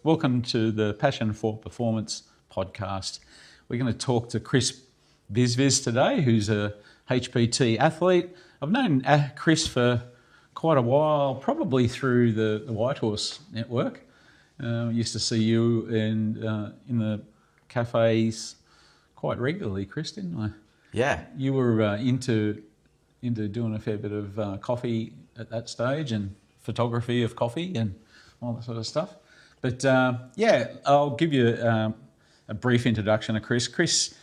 welcome to the Passion for Performance podcast. We're going to talk to Chris Visivs today, who's a HPT athlete. I've known Chris for quite a while, probably through the Whitehorse network. Used to see you in the cafes quite regularly, Chris, didn't I? Yeah. You were into doing a fair bit of coffee at that stage and photography of coffee and all that sort of stuff. But I'll give you a brief introduction of Chris. Chris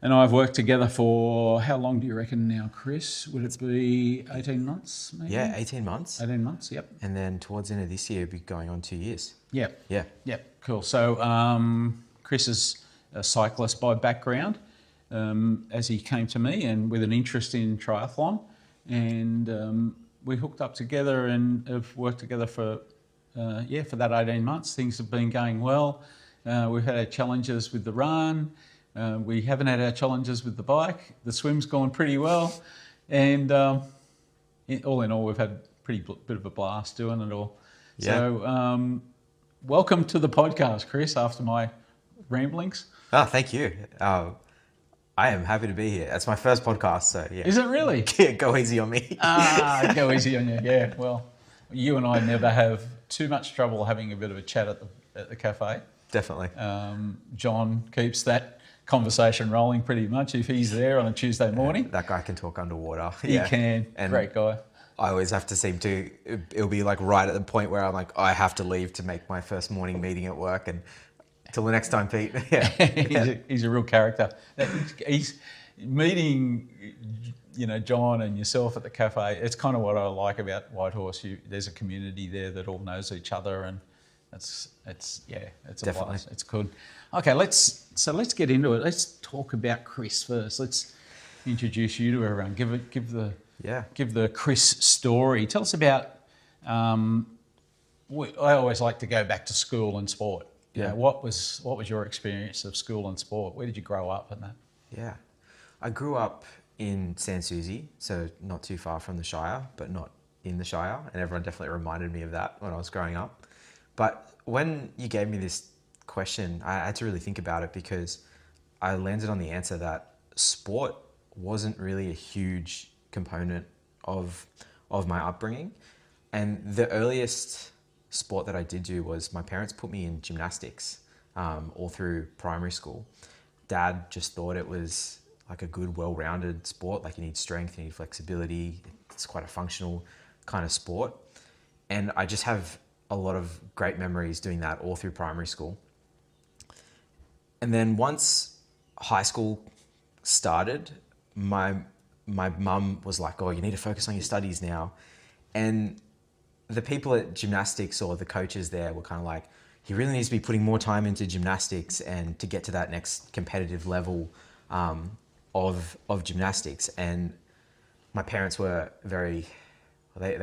and I have worked together for, how long do you reckon now, Chris? Would it be 18 months maybe? Yeah, 18 months. 18 months, yep. And then towards the end of this year, it'll be going on 2 years. Yep. Yeah. Yep, cool. So Chris is a cyclist by background, as he came to me and with an interest in triathlon. And we hooked up together and have worked together for that 18 months. Things have been going well. We've had our challenges with the run. We haven't had our challenges with the bike. The swim's gone pretty well. And all in all, we've had a pretty bit of a blast doing it all. Yeah. So welcome to the podcast, Chris, after my ramblings. Oh, thank you. I am happy to be here. It's my first podcast, so yeah. Is it really? Yeah, go easy on me. Go easy on you. Yeah, well, you and I never have too much trouble having a bit of a chat at the cafe. Definitely. John keeps that conversation rolling pretty much if he's there on a Tuesday morning. That guy can talk underwater. He can. And great guy. I always have to seem to, it'll be like right at the point where I'm like, I have to leave to make my first morning meeting at work, and till the next time, Pete. Yeah. He's a real character. He's meeting, John and yourself at the cafe. It's kind of what I like about Whitehorse. There's a community there that all knows each other, and it's a Definitely. blast. It's good. Okay, let's get into it. Let's talk about Chris first. Let's introduce you to everyone. Give the Chris story. Tell us about. I always like to go back to school and sport. Yeah. What was your experience of school and sport? Where did you grow up and that? Yeah. I grew up in Sans Souci, so not too far from the Shire, but not in the Shire. And everyone definitely reminded me of that when I was growing up. But when you gave me this question, I had to really think about it, because I landed on the answer that sport wasn't really a huge component of my upbringing. And the earliest sport that I did do was my parents put me in gymnastics all through primary school. Dad just thought it was like a good, well-rounded sport. Like, you need strength, you need flexibility. It's quite a functional kind of sport. And I just have a lot of great memories doing that all through primary school. And then once high school started, my mum was like, oh, you need to focus on your studies now. And the people at gymnastics, or the coaches there, were kind of like, he really needs to be putting more time into gymnastics and to get to that next competitive level of gymnastics. And my parents were they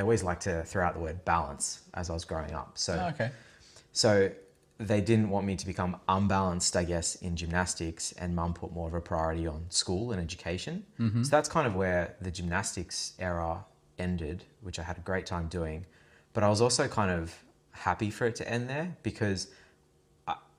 always like to throw out the word balance as I was growing up. So they didn't want me to become unbalanced, I guess, in gymnastics, and mum put more of a priority on school and education. Mm-hmm. So that's kind of where the gymnastics era ended, which I had a great time doing. But I was also kind of happy for it to end there, because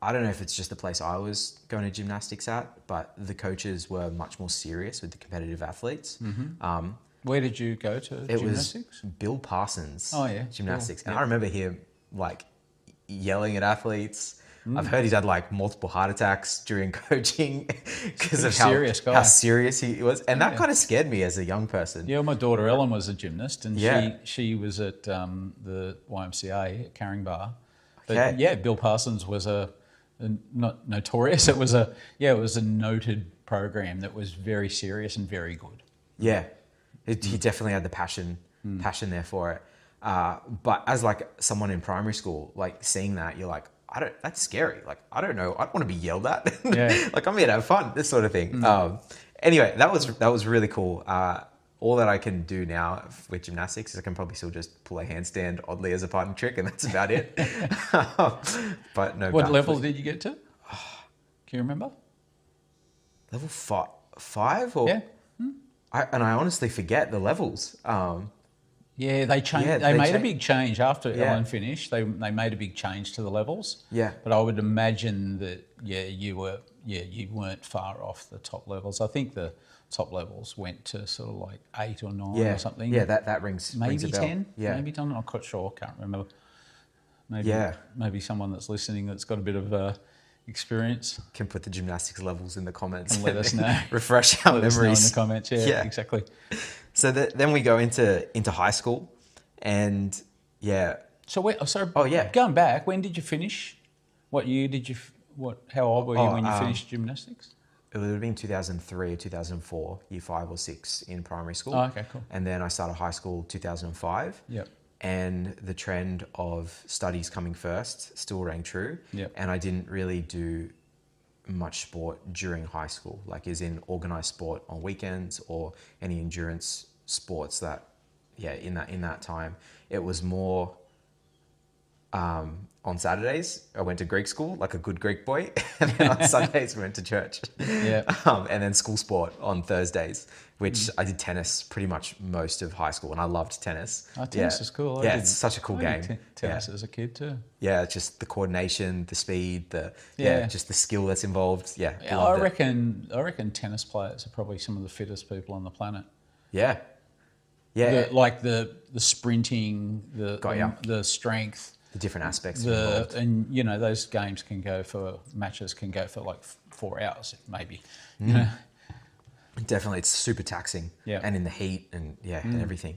I don't know if it's just the place I was going to gymnastics at, but the coaches were much more serious with the competitive athletes. Mm-hmm. Where did you go to gymnastics? It was Bill Parsons Gymnastics. Cool. And I remember him like yelling at athletes. I've heard he's had like multiple heart attacks during coaching because of how serious he was. And that kind of scared me as a young person. Yeah, my daughter Ellen was a gymnast, and she was at the YMCA at Caringbah. But Bill Parsons was not notorious. It was a noted program that was very serious and very good. Yeah. He definitely had the passion there for it. But as like someone in primary school, like seeing that, you're like, that's scary. Like, I don't know. I don't want to be yelled at. Yeah. Like, I'm here to have fun, this sort of thing. Anyway, that was really cool. All that I can do now with gymnastics is I can probably still just pull a handstand oddly as a partner trick, and that's about it. But no. What level did you get to? Can you remember? Level 5 or? Yeah. I honestly forget the levels. Yeah, they changed. Yeah, they they made a cha- big change after Yeah. Ellen finished. They made a big change to the levels. Yeah. But I would imagine that you weren't far off the top levels. I think the top levels went to sort of like 8 or 9 Yeah. or something. Yeah, that rings a maybe bell. 10. Yeah. Maybe 10. I'm not quite sure. Can't remember. Yeah. Maybe someone that's listening that's got a bit of experience Can put the gymnastics levels in the comments and let us know. refresh our Let us know memories in the comments. Yeah. Exactly. So then we go into high school, and yeah. So yeah. Going back, when did you finish? What year did you? How old were you when you finished gymnastics? It would have been 2003 or 2004, year 5 or 6 in primary school. Oh, okay, cool. And then I started high school 2005. Yep. And the trend of studies coming first still rang true. Yep. And I didn't really do much sport during high school, like as in organized sport on weekends or any endurance sports that, in that time. It was more on Saturdays, I went to Greek school, like a good Greek boy. And then on Sundays, we went to church. Yeah. And then school sport on Thursdays, which I did tennis pretty much most of high school. And I loved tennis. Oh, tennis is cool. It's such a cool I game. did tennis as a kid too. Yeah, just the coordination, the speed, just the skill that's involved. Yeah, I reckon tennis players are probably some of the fittest people on the planet. Yeah. Yeah. The sprinting, the strength. The different aspects involved. And those games matches can go for like 4 hours maybe. Definitely, it's super taxing. Yeah. And in the heat and and everything.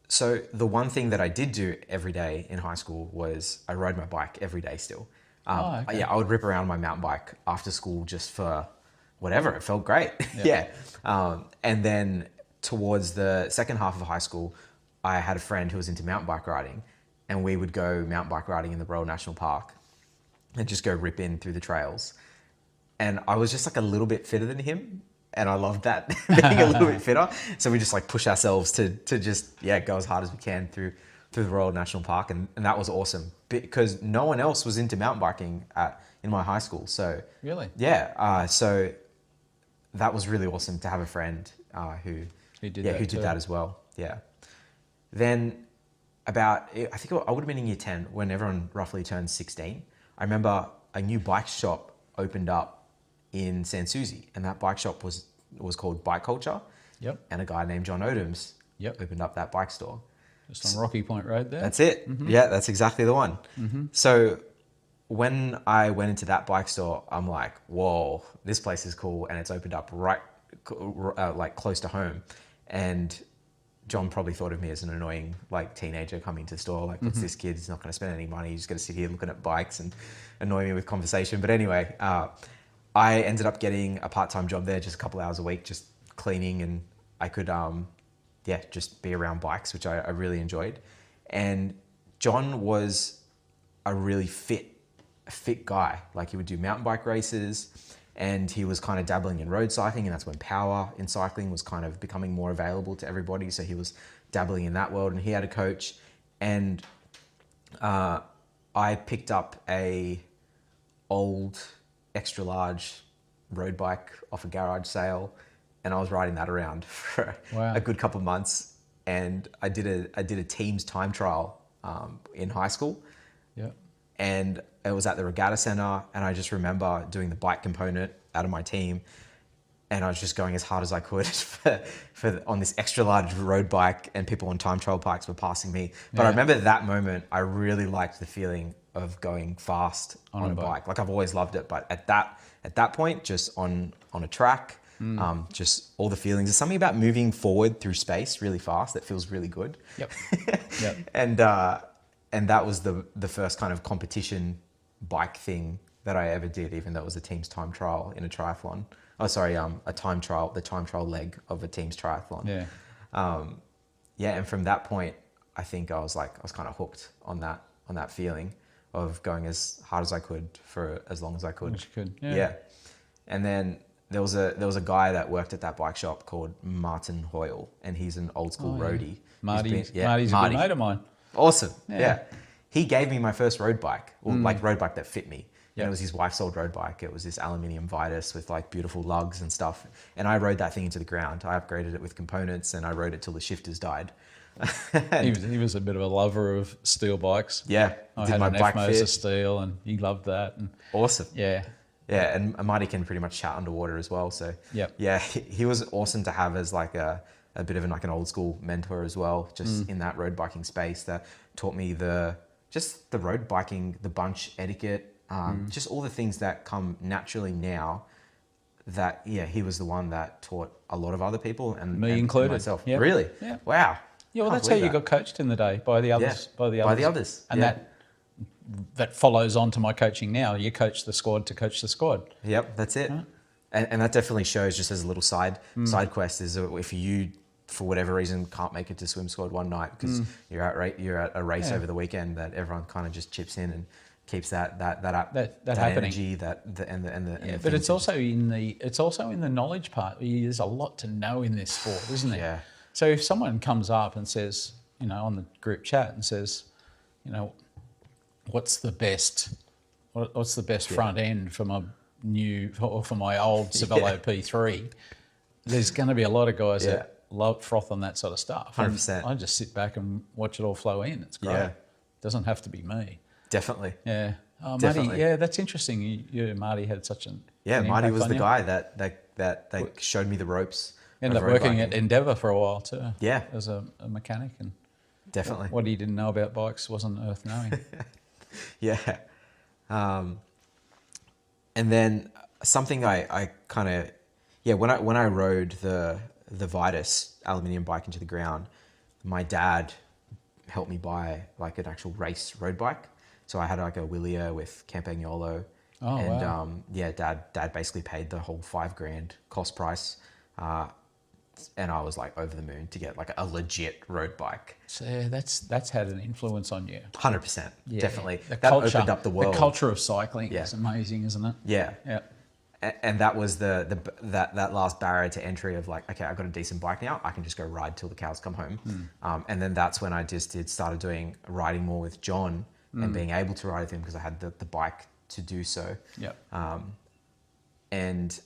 So the one thing that I did do every day in high school was I rode my bike every day still. Okay. I would rip around my mountain bike after school just for whatever. It felt great. Yeah. And then towards the second half of high school, I had a friend who was into mountain bike riding, and we would go mountain bike riding in the Royal National Park and just go rip in through the trails. And I was just like a little bit fitter than him. And I loved that, being a little bit fitter. So we just like push ourselves to just, go as hard as we can through the Royal National Park. And that was awesome because no one else was into mountain biking in my high school. So Really? Yeah. So that was really awesome to have a friend who did that as well. Yeah. Then I think I would have been in year 10 when everyone roughly turned 16. I remember a new bike shop opened up in Sanssouci, and that bike shop was called Bike Culture. Yep. And a guy named John Odoms Yep. opened up that bike store. Just on Rocky Point Road there. That's it. Mm-hmm. Yeah, that's exactly the one. Mm-hmm. So when I went into that bike store, I'm like, whoa, this place is cool, and it's opened up right like close to home. And John probably thought of me as an annoying like teenager coming to the store. Like, what's this kid? He's not going to spend any money. He's just going to sit here looking at bikes and annoy me with conversation. But anyway, I ended up getting a part-time job there, just a couple hours a week, just cleaning, and I could, just be around bikes, which I really enjoyed. And John was a really fit guy. Like, he would do mountain bike races, and he was kind of dabbling in road cycling, and that's when power in cycling was kind of becoming more available to everybody. So he was dabbling in that world, and he had a coach. And I picked up a old extra large road bike off a garage sale, and I was riding that around for a good couple of months. And I did a team's time trial in high school. Yeah. And it was at the regatta center, and I just remember doing the bike component out of my team, and I was just going as hard as I could on this extra large road bike, and people on time trial bikes were passing me. But I remember that moment, I really liked the feeling of going fast on a bike. Like, I've always loved it, but at that point, just on a track, just all the feelings. There's something about moving forward through space really fast that feels really good. Yep. Yep. And that was the first kind of competition bike thing that I ever did, even though it was a team's time trial in a triathlon. Oh, sorry, the time trial leg of a team's triathlon. Yeah. And from that point, I think I was kind of hooked on that feeling of going as hard as I could for as long as I could. Which you could. Yeah. Yeah. And then there was a guy that worked at that bike shop called Martin Hoyle, and he's an old school roadie. Marty's a good mate of mine. Awesome. Yeah. He gave me my first road bike, like road bike that fit me. Yep. And it was his wife's old road bike. It was this aluminium Vitus with like beautiful lugs and stuff. And I rode that thing into the ground. I upgraded it with components, and I rode it till the shifters died. He was a bit of a lover of steel bikes. Yeah, I did had my an bike F-Motor fit. steel, and he loved that. And Awesome. yeah, Yeah, and Marty can pretty much chat underwater as well. So Yep. yeah, he was awesome to have as like a bit of an old school mentor as well, just in that road biking space that taught me the road biking, the bunch etiquette, just all the things that come naturally now. That he was the one that taught a lot of other people and Me and included. myself. Yep. Really? Yeah. Wow. Yeah, well, Can't that's how believe you that. got coached in the day, by the others. Yeah. By the others. By the others, And yeah. that follows on to my coaching now. You coach the squad to coach the squad. Yep, that's it. And that definitely shows, just as a little side quest, is if you, for whatever reason, can't make it to swim squad one night because you're at a race over the weekend, that everyone kind of just chips in and keeps that happening. energy, and But it's also in the knowledge part. There's a lot to know in this sport, isn't there? Yeah. So if someone comes up and says, on the group chat and says, what's the best front end for my new or for my old Cervelo P3, there's going to be a lot of guys that love froth on that sort of stuff. 100%. I just sit back and watch it all flow in. It's great. Yeah. It doesn't have to be me. Definitely. Yeah. Oh, Definitely. Marty, that's interesting. You Marty had such an Marty impact was on the you. guy that showed me the ropes. Ended of up road working biking. at Endeavour for a while too. Yeah. As a mechanic, and Definitely. what he didn't know about bikes wasn't worth knowing. Yeah. And then something I kind of, when I rode the Vitus aluminium bike into the ground, my dad helped me buy like an actual race road bike. So I had like a Willia with Campagnolo. Oh, and wow. Dad basically paid the whole $5,000 cost price. And I was like over the moon to get like a legit road bike. So that's had an influence on you. 100%. Yeah. Definitely. The That culture, opened up the world. The culture of cycling Yeah. is amazing, isn't it? Yeah. Yeah. And that was that last barrier to entry of like, okay, I've got a decent bike now. I can just go ride till the cows come home. And then that's when I started doing riding more with John and being able to ride with him because I had the bike to do so. Yep. And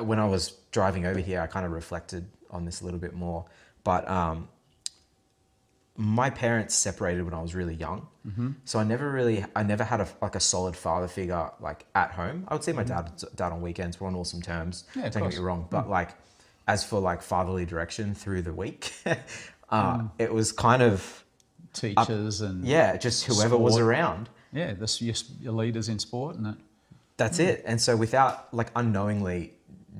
when I was driving over here, I kind of reflected on this a little bit more. But my parents separated when I was really young. So I never had a solid father figure like at home. I would see my dad on weekends. We're on awesome terms. Yeah, of Don't get course. me wrong. But like, as for like fatherly direction through the week, it was kind of, Teachers and just whoever was sport. around. Yeah, your leaders in sport and that. That's it. And so without, like, unknowingly,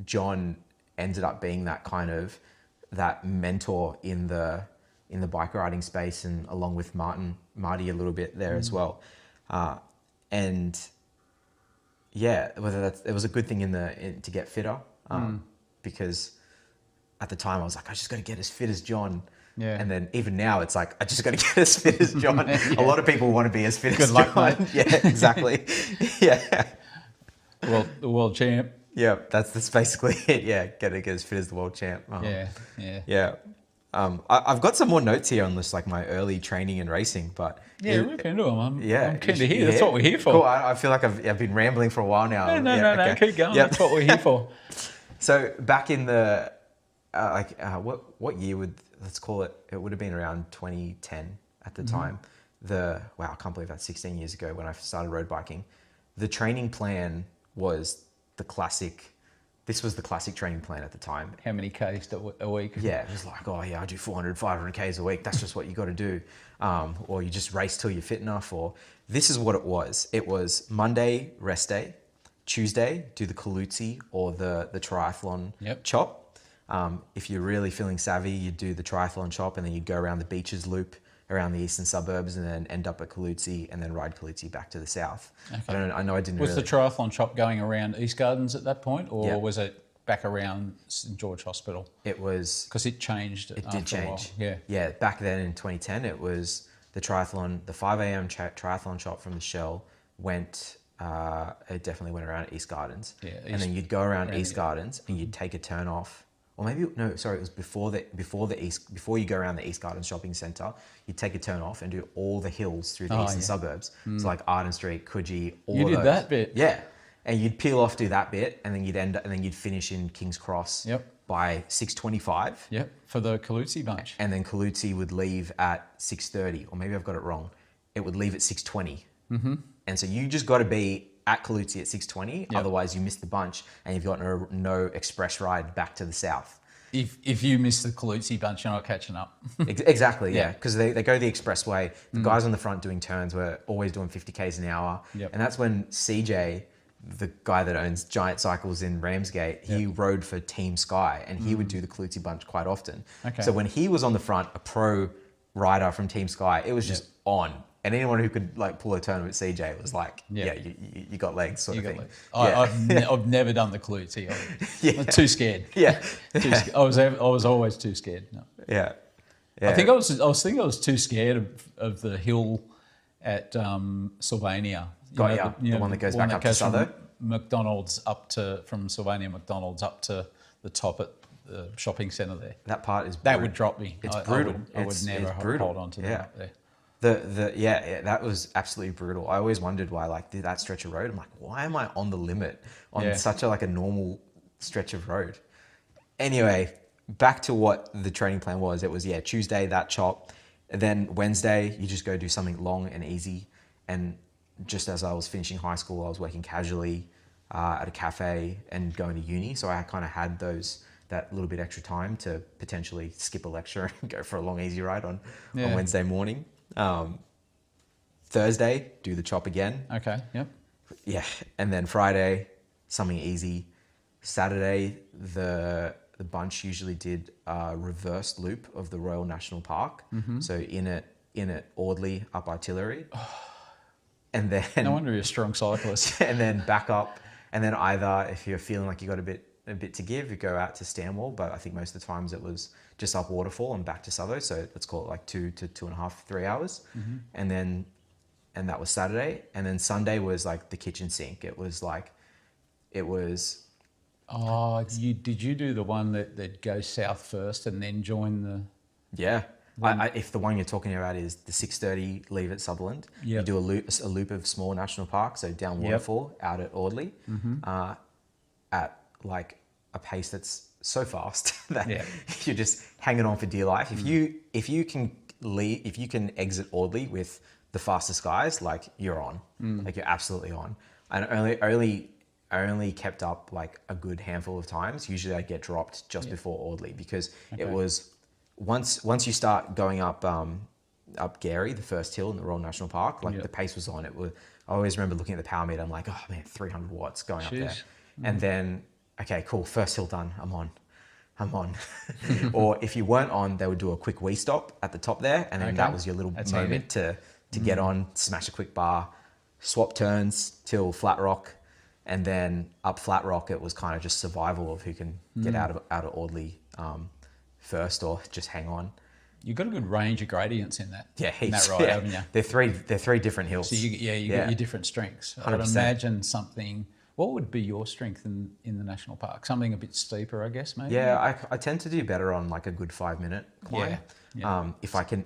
John ended up being that kind of, that mentor in the bike riding space, and along with Marty a little bit there as well. And yeah, it was a good thing to get fitter, because at the time I was like, I just got to get as fit as John. Yeah. And then even now it's like, I just got to get as fit as John. A lot of people want to be as fit as Good luck, John. mate. Yeah, exactly. Yeah. Well, the world champ. Yeah, that's basically it. Yeah, get as fit as the world champ. Yeah. I've got some more notes here on this, like my early training and racing, but Rip into them. I'm keen to you hear. That's what we're here for. Cool. I feel like I've been rambling for a while now. No, okay. keep going. Yep. That's what we're here for. So back in the what year let's call it? It would have been around 2010 at the time. I can't believe that's 16 years ago when I started road biking. The training plan was the classic. This was the classic training plan at the time. How many Ks a week? Yeah, it was like, I do 400, 500 Ks a week. That's just what you got to do. Or you just race till you're fit enough. Or this is what it was. It was Monday, rest day. Tuesday, do the Kalutzi or the triathlon chop. If you're really feeling savvy, you'd do the triathlon chop, and then you'd go around the beaches loop around the eastern suburbs, and then end up at Kalutzi, and then ride Kalutzi back to the south. Okay. I know I didn't Was really... the triathlon chop going around East Gardens at that point, or Yeah. was it back around St George Hospital? It was... Because it changed. It after did a while. change. Yeah. Yeah, back then in 2010, it was the triathlon, the 5 a.m. triathlon chop from the Shell went... it definitely went around East Gardens. Yeah, and then you'd go around East the- Gardens, and you'd take a turn off. Or maybe, no, sorry, it was before you go around the East Gardens shopping centre, you'd take a turn off and do all the hills through the eastern suburbs. So like Arden Street, Coogee, all You of did those. that bit? Yeah. And you'd peel off, do that bit, and then you'd finish in King's Cross. Yep. by 6:25. Yep, for the Kalutsi bunch. And then Kalutsi would leave at 6:30, or maybe I've got it wrong. It would leave at 6:20. Mm-hmm. And so you just got to be at Kalutsi at 6:20, Yep. otherwise you miss the bunch and you've got no express ride back to the south. If you miss the Kalutsi bunch, you're not catching up. Exactly, yeah, Yeah. because they go the expressway. The guys on the front doing turns were always doing 50 k's an hour. Yep. And that's when CJ, the guy that owns Giant Cycles in Ramsgate, he rode for Team Sky, and he would do the Kalutsi bunch quite often. Okay. So when he was on the front, a pro rider from Team Sky, it was just on. And anyone who could like pull a turn with CJ was like, Yeah. you got legs, sort of thing. I've never done the Kalutsi. I'm too scared. Yeah. I was always too scared. No. Yeah. I think I was too scared of the hill at Sylvania. The one that goes back up to Southo? McDonald's from Sylvania McDonald's up to the top at the shopping centre there. That part is That would drop me. It's brutal. I would never hold on to that up there. That was absolutely brutal. I always wondered why, like, that stretch of road, I'm like, why am I on the limit on such a normal stretch of road? Anyway, back to what the training plan was. It was, Tuesday, that chop. And then Wednesday, you just go do something long and easy. And just as I was finishing high school, I was working casually at a cafe and going to uni. So I kind of had that little bit extra time to potentially skip a lecture and go for a long, easy ride on Wednesday morning. Thursday, do the chop again. Okay, yep. Yeah, and then Friday, something easy. Saturday, the bunch usually did a reverse loop of the Royal National Park. Mm-hmm. So in it, Audley up Artillery, and then no wonder you're a strong cyclist. And then back up, and then either if you're feeling like you got a bit to give, you go out to Stanwell. But I think most of the times it was just up Waterfall and back to Southo. So let's call it like 2 to 2.5, 3 hours. Mm-hmm. And that was Saturday. And then Sunday was like the kitchen sink. It was. Oh, did you do the one that goes south first and then join the? Yeah. If the one you're talking about is the 6:30 leave at Sutherland, you do a loop of small national park, so down Waterfall, out at Audley, at like a pace that's so fast that you're just hanging on for dear life. If you can exit Audley with the fastest guys, like you're on, like you're absolutely on. And I only kept up like a good handful of times. Usually I get dropped just before Audley because it was once you start going up Gary, the first hill in the Royal National Park, like the pace was on. I always remember looking at the power meter. I'm like, oh man, 300 watts going up there. And then, okay, cool. First hill done. I'm on. Or if you weren't on, they would do a quick wee stop at the top there. And then that was your little moment to get on, smash a quick bar, swap turns till Flat Rock. And then up Flat Rock, it was kind of just survival of who can get out of Audley first or just hang on. You've got a good range of gradients in that. Yeah, in that ride, haven't you? They're three different hills. So you got your different strengths. 100%. I'd imagine something. What would be your strength in the national park? Something a bit steeper, I guess, maybe. Yeah, I tend to do better on like a good 5-minute climb. Yeah. If I can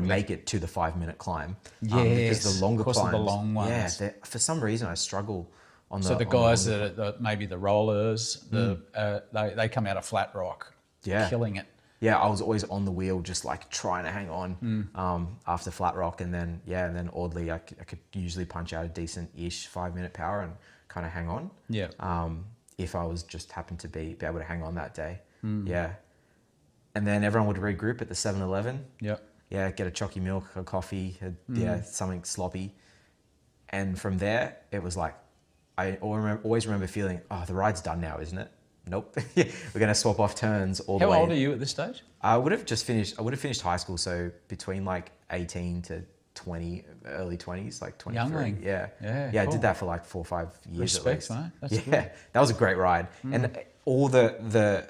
make it to the 5-minute climb. Because the longer climbs, the long ones. Yeah, for some reason I struggle on the. So the guys that are maybe the rollers, they come out of Flat Rock, killing it. Yeah, I was always on the wheel, just like trying to hang on after Flat Rock, and then Audley, I could usually punch out a decent-ish 5-minute power and kind of hang on. Yeah. If I was just happened to be able to hang on that day. Yeah. And then everyone would regroup at the 7-Eleven. Yep. Yeah, get a chocky milk, a coffee, something sloppy. And from there, it was like, I always remember feeling, oh, the ride's done now, isn't it? Nope. We're going to swap off turns all the way. How old are you at this stage? I would have finished high school, so between like 18 to 20, early 20s, like 23. Youngling. Yeah, cool. I did that for like 4 or 5 years. Respect, at least. mate. That's good. That was a great ride. And all the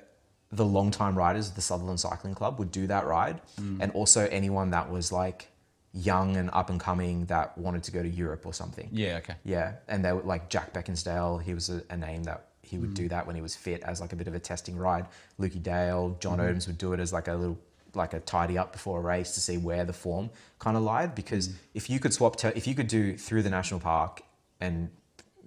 long time riders of the Sutherland Cycling Club would do that ride, and also anyone that was like young and up and coming that wanted to go to Europe or something. Yeah, okay. Yeah, and they would like Jack Beckinsdale. He was a name that he would do that when he was fit as like a bit of a testing ride. Lukey Dale, John Odoms would do it as like a tidy up before a race to see where the form kind of lied. Because if you could do through the national park and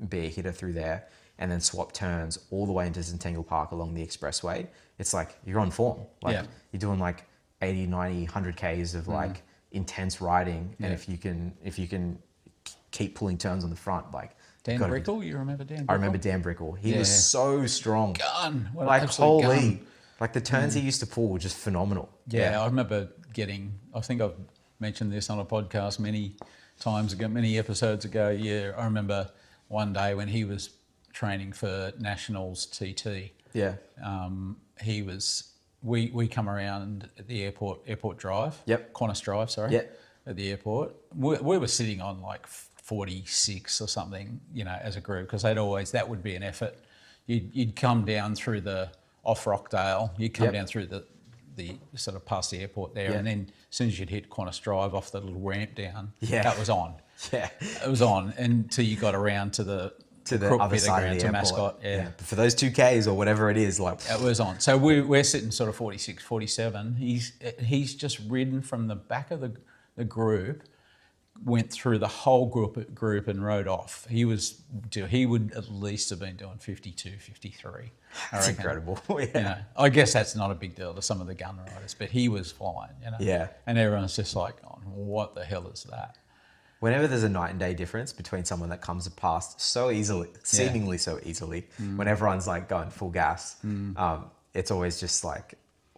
be a hitter through there and then swap turns all the way into Centennial Park along the expressway, it's like you're on form. Like you're doing like 80, 90, 100 Ks of like intense riding. And if you can keep pulling turns on the front, like Dan Brickle, you remember Dan Brickle? I remember Dan Brickle. He was so strong. Gun. What like holy, gun. like the turns he used to pull were just phenomenal. Yeah, I remember I think I've mentioned this on a podcast many times ago, many episodes ago. Yeah, I remember one day when he was training for Nationals TT. Yeah. We come around at the airport drive. Yep. Qantas Drive, sorry. Yep. At the airport. We were sitting on like 46 or something, as a group, because that would be an effort. You'd come down through the off Rockdale, you'd come down through the sort of past the airport there, and then as soon as you'd hit Qantas Drive off the little ramp down, that was on. Yeah. It was on until you got around to the other side of the airport. Mascot, But for those 2Ks or whatever it is, like it was on. So we're sitting sort of 46, 47. He's just ridden from the back of the group, went through the whole group and rode off. He would at least have been doing 52, 53. That's incredible. I guess that's not a big deal to some of the gun riders, but he was flying, Yeah. And everyone's just like, oh, what the hell is that? Whenever there's a night and day difference between someone that comes past so easily, seemingly so easily, when everyone's like going full gas, it's always just like,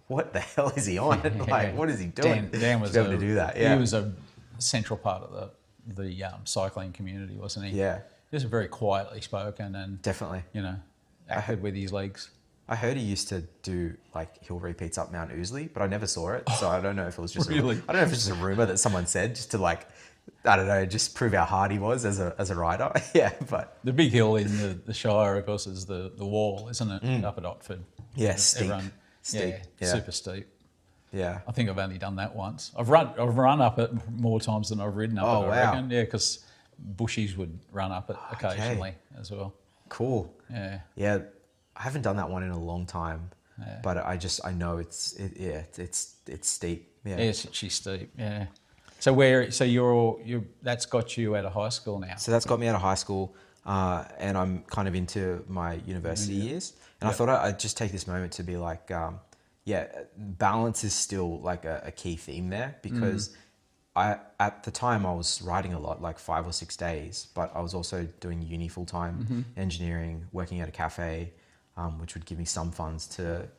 what the hell is he on? Like, what is he doing? Dan was able to do that. Yeah. He was a central part of the cycling community, wasn't he? Yeah. He was very quietly spoken and definitely, acted with his legs. I heard he used to do like hill repeats up Mount Ousley, but I never saw it, so I don't know if it was just I don't know if it's just a rumor that someone said just to like, I don't know, just prove how hard he was as a rider. But the big hill in the Shire, of course, is the wall, isn't it? Up at Otford. Yeah, steep. Super steep. Yeah, I think I've only done that once. I've run up it more times than I've ridden up it. I reckon. Yeah, because bushies would run up it occasionally as well. Cool. Yeah. I haven't done that one in a long time, but I know it's steep. Yeah, she's steep. Yeah. So that's got you out of high school now. So that's got me out of high school, and I'm kind of into my university years. And I thought I'd just take this moment to be like, balance is still like a key theme there, because at the time I was riding a lot, like 5 or 6 days, but I was also doing uni full time, engineering, working at a cafe, which would give me some funds to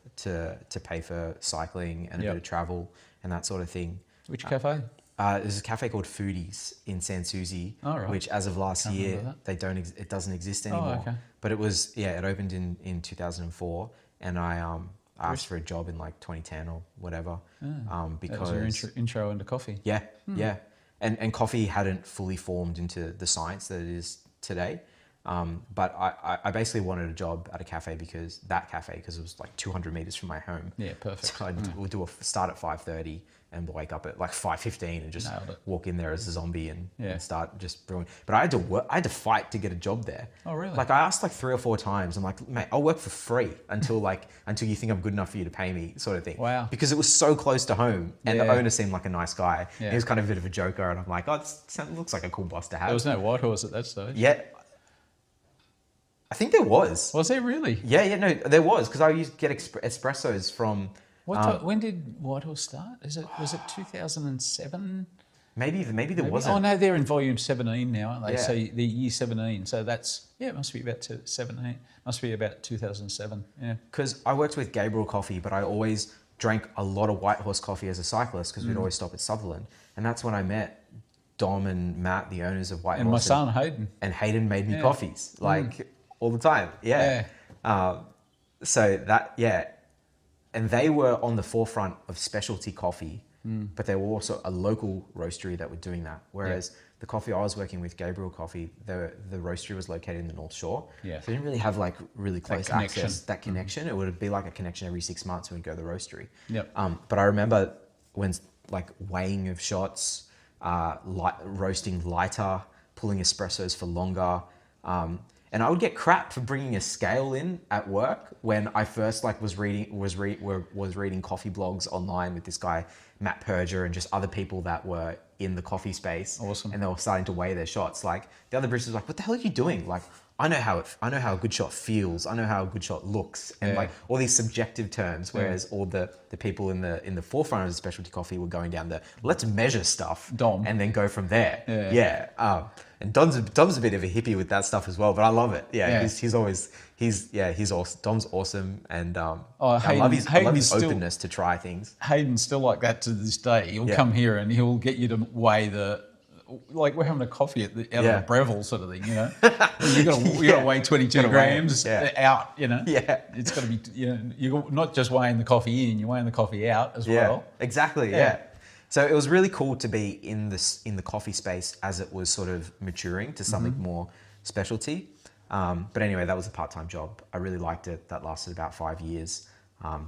pay for cycling and a bit of travel and that sort of thing. Which cafe? There's a cafe called Foodies in Sans Souci, which as of last year it doesn't exist anymore. Oh, okay. But it opened in 2004, and I asked for a job in like 2010 or whatever. Because that was your intro into coffee. Yeah. And coffee hadn't fully formed into the science that it is today. But I basically wanted a job at a cafe because it was like 200 meters from my home. Yeah, perfect. So we'll do a start at 5:30 and wake up at like 5:15 and just walk in there as a zombie and start just brewing. But I had to fight to get a job there. Oh, really? Like I asked like 3 or 4 times. I'm like, mate, I'll work for free until you think I'm good enough for you to pay me, sort of thing. Wow. Because it was so close to home, and the owner seemed like a nice guy. Yeah. He was kind of a bit of a joker, and I'm like, oh, it looks like a cool boss to have. There was no White Horse at that stage. Yeah. I think there was. Was there really? Yeah, no, there was, because I used to get espressos from. When did White Horse start? Was it 2007? Maybe there wasn't. Oh no, they're in volume 17 now, aren't they? Yeah. So the year 17. So that's it must be about 17. Must be about 2007. Yeah. Because I worked with Gabriel Coffee, but I always drank a lot of White Horse coffee as a cyclist because we'd always stop at Sutherland, and that's when I met Dom and Matt, the owners of White Horse. And my son Hayden. And Hayden made me coffees all the time. Yeah. So that and they were on the forefront of specialty coffee, but they were also a local roastery that were doing that. Whereas the coffee I was working with, Gabriel Coffee, the roastery was located in the North Shore. Yeah. So they didn't really have like really close access, that connection. It would be like a connection every 6 months when we'd go to the roastery. Yep. But I remember when like weighing of shots, roasting lighter, pulling espressos for longer. And I would get crap for bringing a scale in at work when I first like was reading coffee blogs online with this guy Matt Perger and just other people that were in the coffee space. Awesome. And they were starting to weigh their shots. Like the other baristas was like, "What the hell are you doing?" Like, I know how a good shot feels. I know how a good shot looks, and Yeah. like all these subjective terms. Whereas all the people in the forefront of the specialty coffee were going down the let's measure stuff, Dom. and then go from there. Yeah. And Dom's a bit of a hippie with that stuff as well, but I love it. Yeah, Yeah. he's awesome. Dom's awesome, and I Hayden- love his Hayden's still- openness to try things. Hayden's still like that to this day. He'll Yeah. come here and he'll get you to weigh like we're having a coffee out Yeah. of a Breville sort of thing, you know. You got to weigh 22 Gotta weigh it, grams yeah. out, you know. Yeah. It's got to be, you know, you're not just weighing the coffee in, you're weighing the coffee out as well. Exactly. Yeah. Yeah. So it was really cool to be in the coffee space as it was sort of maturing to something more specialty. But anyway, that was a part-time job. I really liked it. That lasted about 5 years.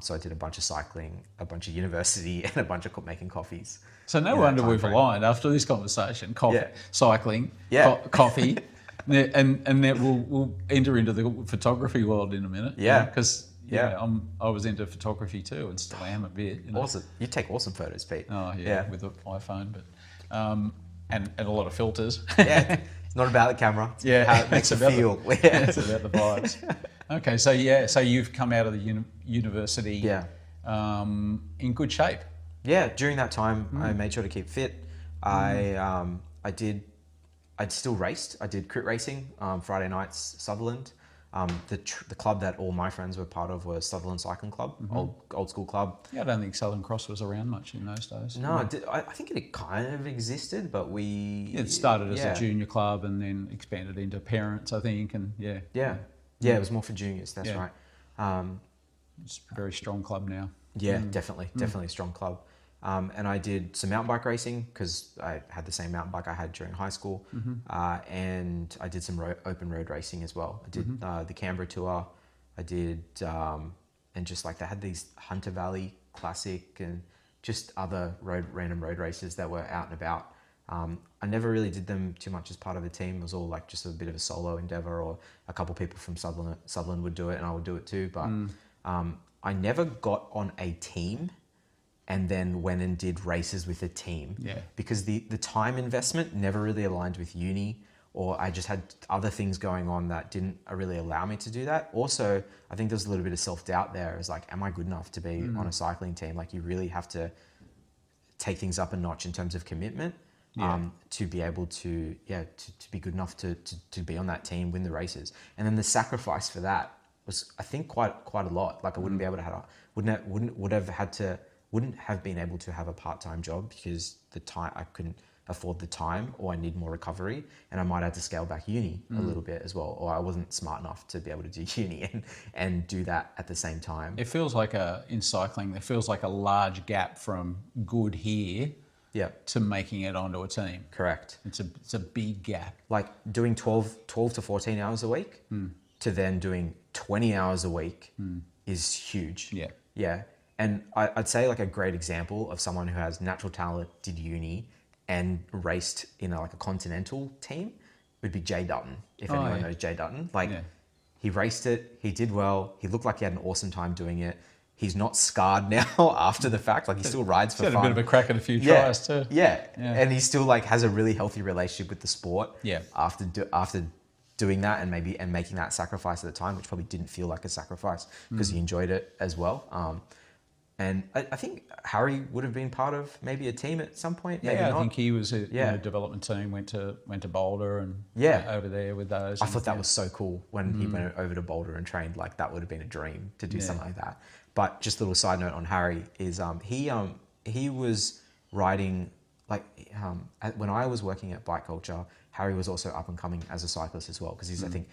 So I did a bunch of cycling, a bunch of university, and a bunch of making coffees. So no in that wonder time we've frame. aligned after this conversation. Coffee, Yeah. cycling, Yeah. coffee, and then we'll enter into the photography world in a minute. Yeah. Because Yeah. I was into photography too, and still am a bit. You know? Awesome. You take awesome photos, Pete. Oh yeah, with the iPhone, but and a lot of filters. Yeah. It's not about the camera. It's how it makes you feel. It's about the vibes. Okay, so you've come out of the university, Yeah. in good shape. Yeah, during that time, I made sure to keep fit. I still raced. I did crit racing, Friday nights, Sutherland. The club that all my friends were part of was Sutherland Cycling Club, old school club. Yeah, I don't think Southern Cross was around much in those days. No, I think it kind of existed, but It started as a junior club and then expanded into parents, I think, and yeah. Yeah, it was more for juniors. That's Yeah. right. It's a very strong club now. Yeah, definitely a strong club. And I did some mountain bike racing because I had the same mountain bike I had during high school. And I did some open road racing as well. I did the Canberra tour. I did, and just like they had these Hunter Valley Classic and just other random road races that were out and about. I never really did them too much as part of a team. It was all like just a bit of a solo endeavor, or a couple people from Sutherland would do it and I would do it too. But I never got on a team and then went and did races with a team. Yeah. Because the time investment never really aligned with uni, or I just had other things going on that didn't really allow me to do that. Also, I think there's a little bit of self-doubt there. It's like, am I good enough to be on a cycling team? Like you really have to take things up a notch in terms of commitment. To be able to be good enough to be on that team, win the races, and then the sacrifice for that was, I think, quite a lot. Like I wouldn't be able to wouldn't have been able to have a part-time job because I couldn't afford the time, or I need more recovery, and I might have to scale back uni a little bit as well, or I wasn't smart enough to be able to do uni and do that at the same time. It feels like in cycling, there feels like a large gap from good here to making it onto a team. Correct. It's a big gap. Like doing 12 to 14 hours a week to then doing 20 hours a week is huge. Yeah. And I'd say like a great example of someone who has natural talent, did uni, and raced in a continental team would be Jay Dutton. If anyone knows Jay Dutton, he raced it, he did well, he looked like he had an awesome time doing it. He's not scarred now after the fact. Like he still rides for fun. He's had a bit of a crack at a few tries too. Yeah. And he still has a really healthy relationship with the sport. Yeah. After doing that and making that sacrifice at the time, which probably didn't feel like a sacrifice because he enjoyed it as well. And I think Harry would have been part of maybe a team at some point. Maybe not. I think he was a development team. Went to Boulder and over there with those. I thought that was so cool when he went over to Boulder and trained. Like that would have been a dream to do something like that. But just a little side note on Harry is he was riding when I was working at Bike Culture. Harry was also up and coming as a cyclist as well because he's I think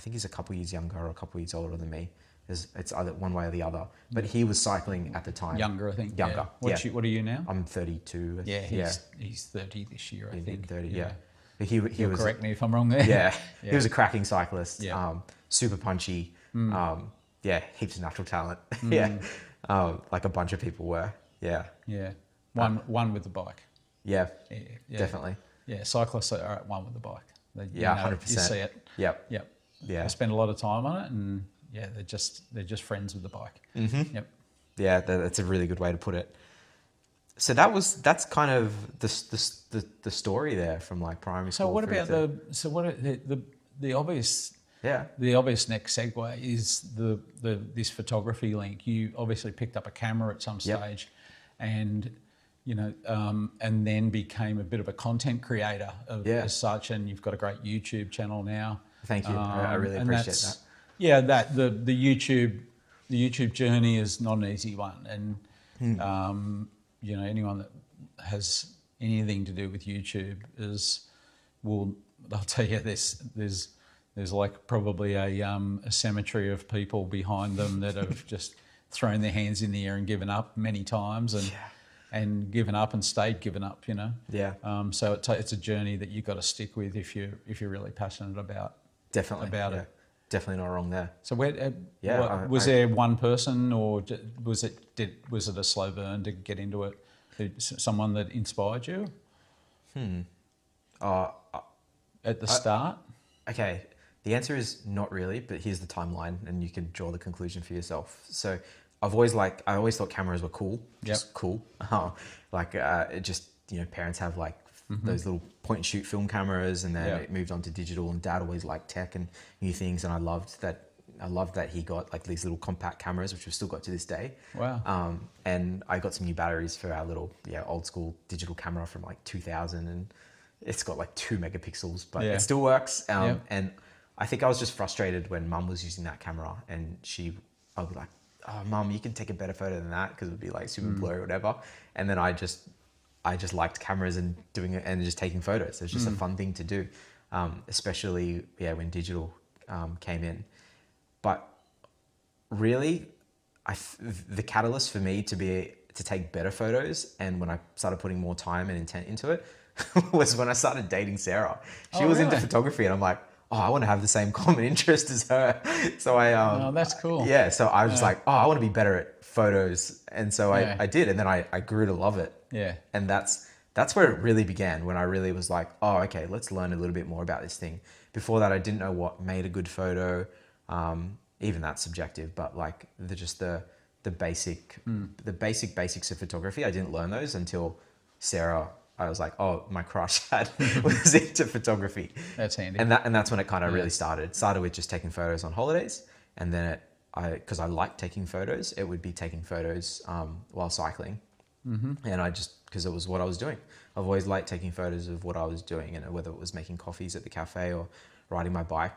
he's a couple years younger or a couple years older than me. It's either one way or the other. But he was cycling at the time. Younger, I think. Younger. What are you now? I'm 32. He's 30 this year, I think. 30, yeah. But he was correct me if I'm wrong there. Yeah. He was a cracking cyclist. Yeah. Super punchy. Heaps of natural talent. Like a bunch of people were. Yeah. Yeah. One with the bike. Yeah. Definitely. Yeah, cyclists are at one with the bike. 100%. You see it. Yep. Yeah. I spend a lot of time on it, and they're just friends with the bike. Mm-hmm. Yep. Yeah, that's a really good way to put it. So that's kind of the story there from like primary school. So what about the obvious? Yeah. the obvious next segue is this photography link. You obviously picked up a camera at some stage, and and then became a bit of a content creator as such. And you've got a great YouTube channel now. Thank you. I really appreciate that. Yeah, the YouTube journey is not an easy one, and anyone that has anything to do with YouTube they'll tell you there's like probably a cemetery of people behind them that have just thrown their hands in the air and given up many times, and given up and stayed given up. Yeah. So it's a journey that you've got to stick with if you're really passionate about it. Definitely not wrong there. So was there one person, or was it a slow burn to get into it? Someone that inspired you? At the start? Okay, the answer is not really, but here's the timeline, and you can draw the conclusion for yourself. So I always thought cameras were cool, just cool. Parents have like those little point and shoot film cameras, and then it moved on to digital, and Dad always liked tech and new things, and I loved that he got like these little compact cameras, which we've still got to this day. Wow. And I got some new batteries for our little old school digital camera from like 2000, and it's got like 2 megapixels, but it still works. And I think I was just frustrated when Mum was using that camera, and I'll be like, "Oh, Mum, you can take a better photo than that," because it would be like super blurry or whatever. And then I just liked cameras and doing it and just taking photos. It's just a fun thing to do, especially when digital came in. But really, the catalyst for me to take better photos, and when I started putting more time and intent into it, was when I started dating Sarah. She was into photography, and I'm like, oh, I want to have the same common interest as her. So oh, that's cool. Yeah, so I was just like, oh, I want to be better at photos, and so I did, and then I grew to love it. Yeah, and that's where it really began, when I really was like, oh, okay, let's learn a little bit more about this thing. Before that, I didn't know what made a good photo. Even that's subjective, but like the basics of photography, I didn't learn those until Sarah. I was like, oh, my crush was into photography. That's handy. And that's when it kind of really started. It started with just taking photos on holidays, and then because I liked taking photos, it would be taking photos while cycling, and because it was what I was doing. I've always liked taking photos of what I was doing, and whether it was making coffees at the cafe or riding my bike,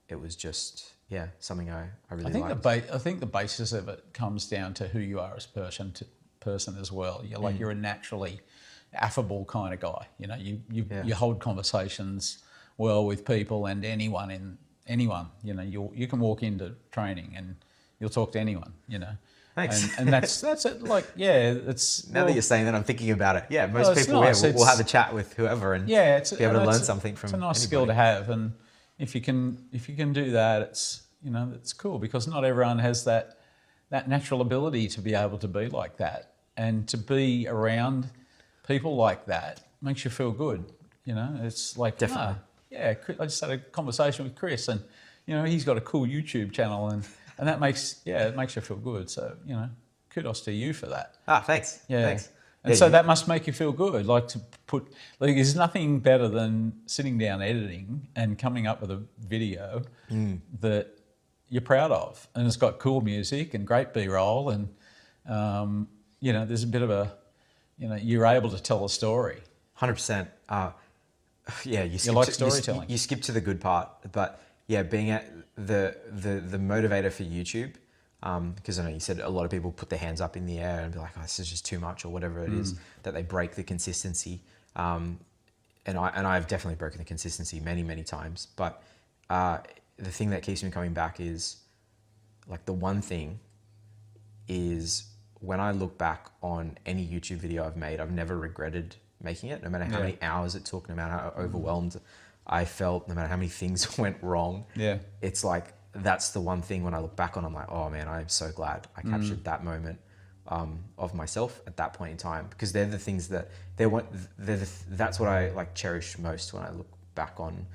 it was just something I really liked. I think the basis of it comes down to who you are as person as well. You're a naturally affable kind of guy. You hold conversations well with people and anyone. You can walk into training and you'll talk to anyone. Thanks. And that's it. Like, it's now that you're saying that, I'm thinking about it. Yeah, most people will have a chat with whoever and be able to learn something from. It's a nice anybody. skill to have, and if you can do that, it's cool, because not everyone has that natural ability to be able to be like that, and to be around people like that makes you feel good. It's like, definitely. I just had a conversation with Chris, and he's got a cool YouTube channel, and that makes it makes you feel good. So kudos to you for that. Thanks. Thanks. And so that must make you feel good. There's nothing better than sitting down editing and coming up with a video that you're proud of, and it's got cool music and great B-roll, and there's a bit of a, you're able to tell a story. 100%. You like storytelling. You skip to the good part, but being at the motivator for YouTube, because I know you said a lot of people put their hands up in the air and be like, oh, this is just too much, or whatever it is, that they break the consistency. And I've definitely broken the consistency many, many times. But the thing that keeps me coming back is, like, the one thing is, when I look back on any YouTube video I've made, I've never regretted making it, no matter how many hours it took, no matter how overwhelmed I felt, no matter how many things went wrong. Yeah. It's like, that's the one thing when I look back on, I'm like, oh man, I'm so glad I captured that moment of myself at that point in time, because they're the things that that's what I like cherish most when I look back on,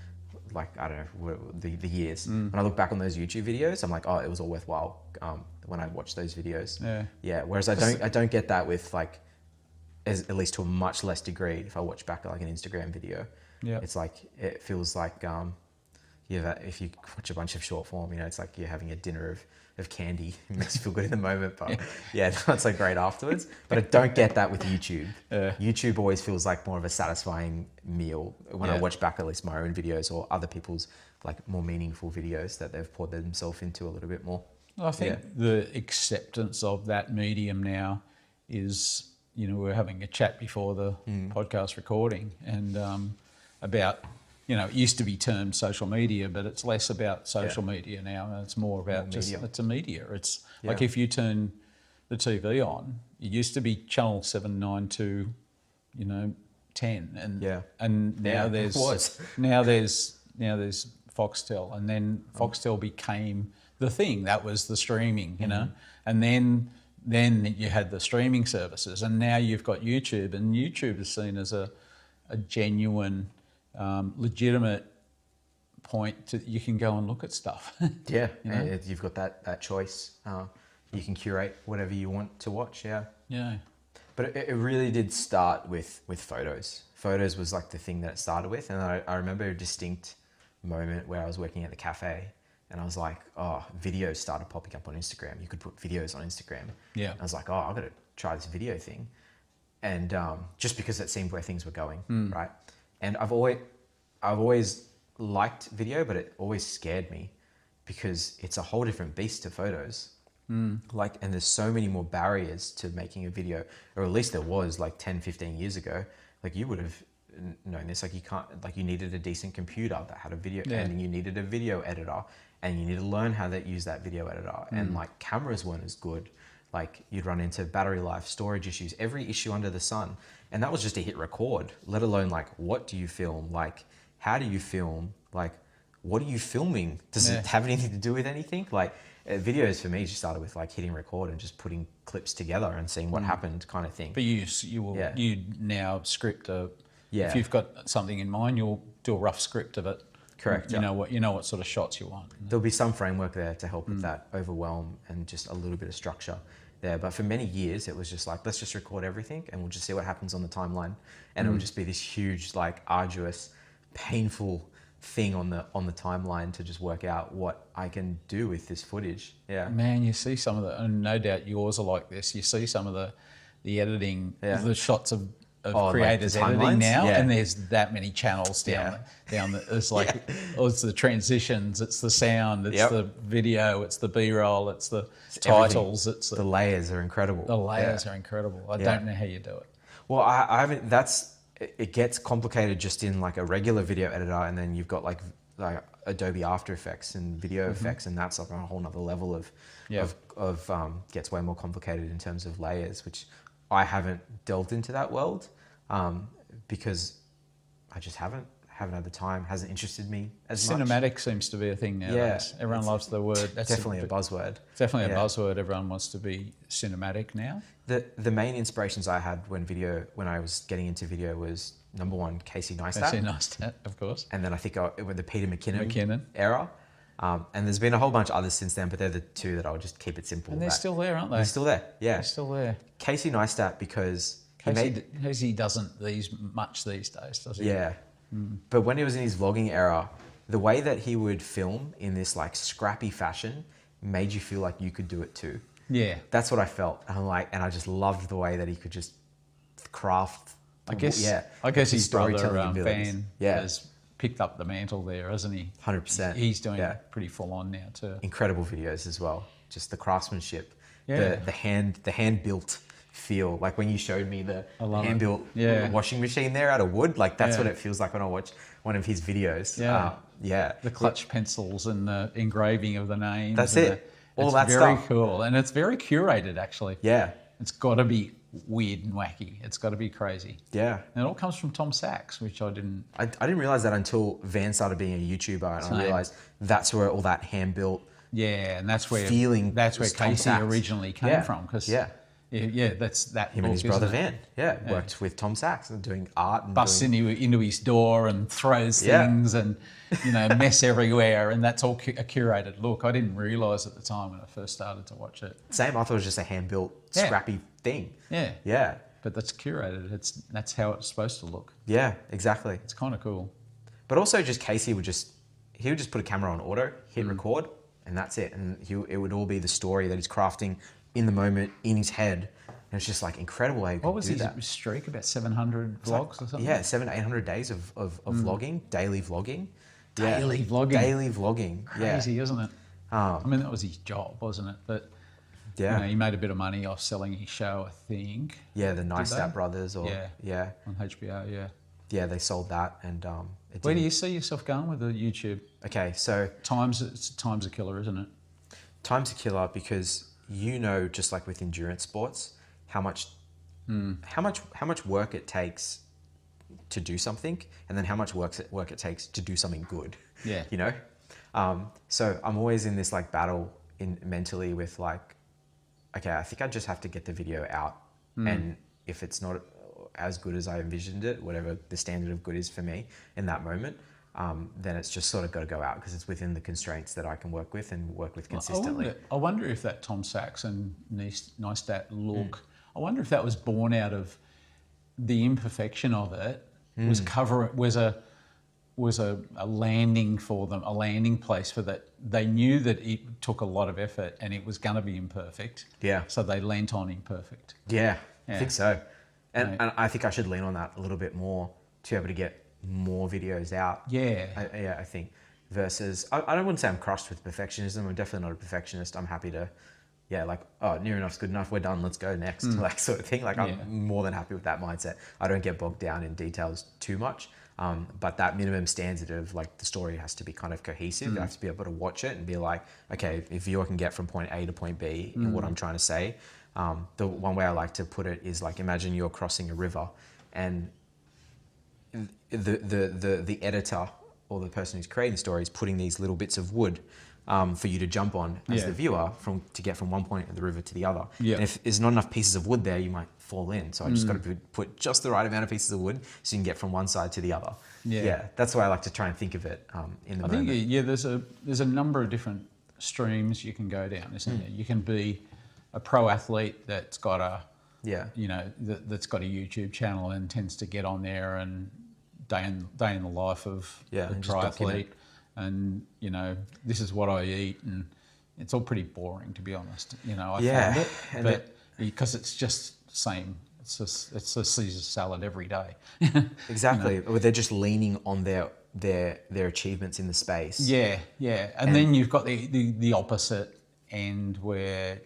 like, I don't know, the years. When I look back on those YouTube videos, I'm like, oh, it was all worthwhile when I watched those videos. Yeah. Whereas I don't get that with, like, at least to a much less degree, if I watch back like an Instagram video. It's like, it feels like, if you watch a bunch of short form, it's like you're having a dinner of candy. It makes you feel good in the moment, but that's like great afterwards. But I don't get that with YouTube. YouTube always feels like more of a satisfying meal when I watch back at least my own videos or other people's like more meaningful videos that they've poured themselves into a little bit more. Well, I think the acceptance of that medium now is, we were having a chat before the podcast recording and about, it used to be termed social media, but it's less about social media now. And it's more about it's a media. It's like if you turn the TV on, it used to be channel 7, 9 to, 10. And now there's Foxtel, and then Foxtel became the thing. That was the streaming, and then you had the streaming services, and now you've got YouTube, and YouTube is seen as a genuine, legitimate point to you can go and look at stuff. And you've got that choice. You can curate whatever you want to watch. But it really did start with photos. Photos was like the thing that it started with, and I remember a distinct moment where I was working at the cafe and I was like, videos started popping up on Instagram. You could put videos on Instagram. I was like, I've got to try this video thing. And just because it seemed where things were going, right? And I've always liked video, but it always scared me because it's a whole different beast to photos. And there's so many more barriers to making a video, or at least there was like 10, 15 years ago. Like you would have known this, like you needed a decent computer that had a video and you needed a video editor and you need to learn how to use that video editor. And like cameras weren't as good. Like you'd run into battery life, storage issues, every issue under the sun. And that was just to hit record, let alone like, what do you film? Like, how do you film? Like, what are you filming? Does it have anything to do with anything? Like videos for me just started with like hitting record and just putting clips together and seeing what happened kind of thing. But you now script if you've got something in mind, you'll do a rough script of it. Correct. You know what sort of shots you want. There'll be some framework there to help with that overwhelm and just a little bit of structure there. But for many years, it was just like, let's just record everything and we'll just see what happens on the timeline. And it would just be this huge, like arduous, painful thing on the timeline to just work out what I can do with this footage. Man, you see some of and no doubt yours are like this. You see some of the editing, the shots of creators like editing now, and there's that many channels down the, it's like it's the transitions, it's the sound, it's the video, it's the B-roll, it's the titles, it's the layers are incredible. The layers are incredible. I don't know how you do it. Well, I haven't. It gets complicated just in like a regular video editor, and then you've got like Adobe After Effects and video effects, and that's like a whole nother level of gets way more complicated in terms of layers, which I haven't delved into that world because I just haven't had the time, hasn't interested me as much. Cinematic seems to be a thing nowadays. Everyone loves the word. That's definitely a buzzword. Definitely a buzzword. Everyone wants to be cinematic now. The main inspirations I had when I was getting into video was number one, Casey Neistat. Casey Neistat, of course. And then I think with the Peter McKinnon era. And there's been a whole bunch of others since then, but they're the two that I'll just keep it simple. And they're still there, aren't they? They're still there, yeah. They're still there. Casey Neistat because Casey doesn't much these days, does he? Yeah. But when he was in his vlogging era, the way that he would film in this like scrappy fashion made you feel like you could do it too. Yeah. That's what I felt. And I just loved the way that he could just craft. I guess his brother Van has picked up the mantle there, hasn't he? 100%. He's doing pretty full on now too. Incredible videos as well. Just the craftsmanship, the hand built feel. Like when you showed me the hand built washing machine there out of wood, like that's what it feels like when I watch one of his videos. The clutch pencils and the engraving of the names. That's it. All that stuff. Very cool, and it's very curated actually. Yeah. It's got to be weird and wacky. It's got to be crazy. Yeah. And it all comes from Tom Sachs, which I didn't realize that until Van started being a YouTuber, and I realized that's where all that hand built. Yeah, and that's where Casey originally came from. Because that's that. Him and his brother Van, worked with Tom Sachs and doing art and busts into his door and throws things and mess everywhere, and that's all a curated look. I didn't realise at the time when I first started to watch it. Same, I thought it was just a hand built scrappy thing. Yeah, yeah, but that's curated. That's how it's supposed to look. Yeah, exactly. It's kind of cool. But also, just Casey would he would just put a camera on auto, hit record, and that's it. And it would all be the story that he's crafting in the moment in his head. And it's just like incredible how you What could was do his that. streak? About 700 vlogs or something? Yeah, 700 to 800 days of vlogging, daily vlogging. Daily vlogging. Daily vlogging. Crazy, yeah. isn't it? I mean, that was his job, wasn't it? But Yeah. you know, he made a bit of money off selling his show, I think. Yeah, the Neistat brothers, or Yeah. On HBO, yeah. Yeah, they sold that, and Where do you see yourself going with the YouTube? Okay, so Time's a killer, isn't it? time's a killer because just like with endurance sports, how much work it takes to do something, and then how much work it takes to do something good. Yeah. You know, so I'm always in this like battle mentally with like, okay, I think I just have to get the video out, and if it's not as good as I envisioned it, whatever the standard of good is for me in that moment, then it's just sort of got to go out because it's within the constraints that I can work with and work with consistently. I wonder if that Tom Sachs and Neistat look, I wonder if that was born out of the imperfection of it, was a landing for them, a landing place for that. They knew that it took a lot of effort and it was going to be imperfect. Yeah. So they leant on imperfect. Yeah, I think so. And I think I should lean on that a little bit more to be able to get more videos out. Yeah. I think. Versus, I don't want to say I'm crushed with perfectionism. I'm definitely not a perfectionist. I'm happy to, near enough's good enough. We're done. Let's go next. Like sort of thing. Like I'm more than happy with that mindset. I don't get bogged down in details too much. But that minimum standard of like the story has to be kind of cohesive. I have to be able to watch it and be like, okay, if viewer can get from point A to point B in what I'm trying to say. The one way I like to put it is like, imagine you're crossing a river and the editor or the person who's creating the story is putting these little bits of wood for you to jump on as the viewer to get from one point of the river to the other. Yeah. And if there's not enough pieces of wood there, you might fall in. So I just got to put just the right amount of pieces of wood so you can get from one side to the other. Yeah. That's why I like to try and think of it in the moment. I think, there's a number of different streams you can go down, isn't there? You can be a pro athlete that's got that's got a YouTube channel and tends to get on there and day in the life of a triathlete, and this is what I eat, and it's all pretty boring, to be honest. I find it, but because it's just same. It's a Caesar salad every day. Exactly. Or they're just leaning on their achievements in the space. Yeah. And then you've got the opposite end where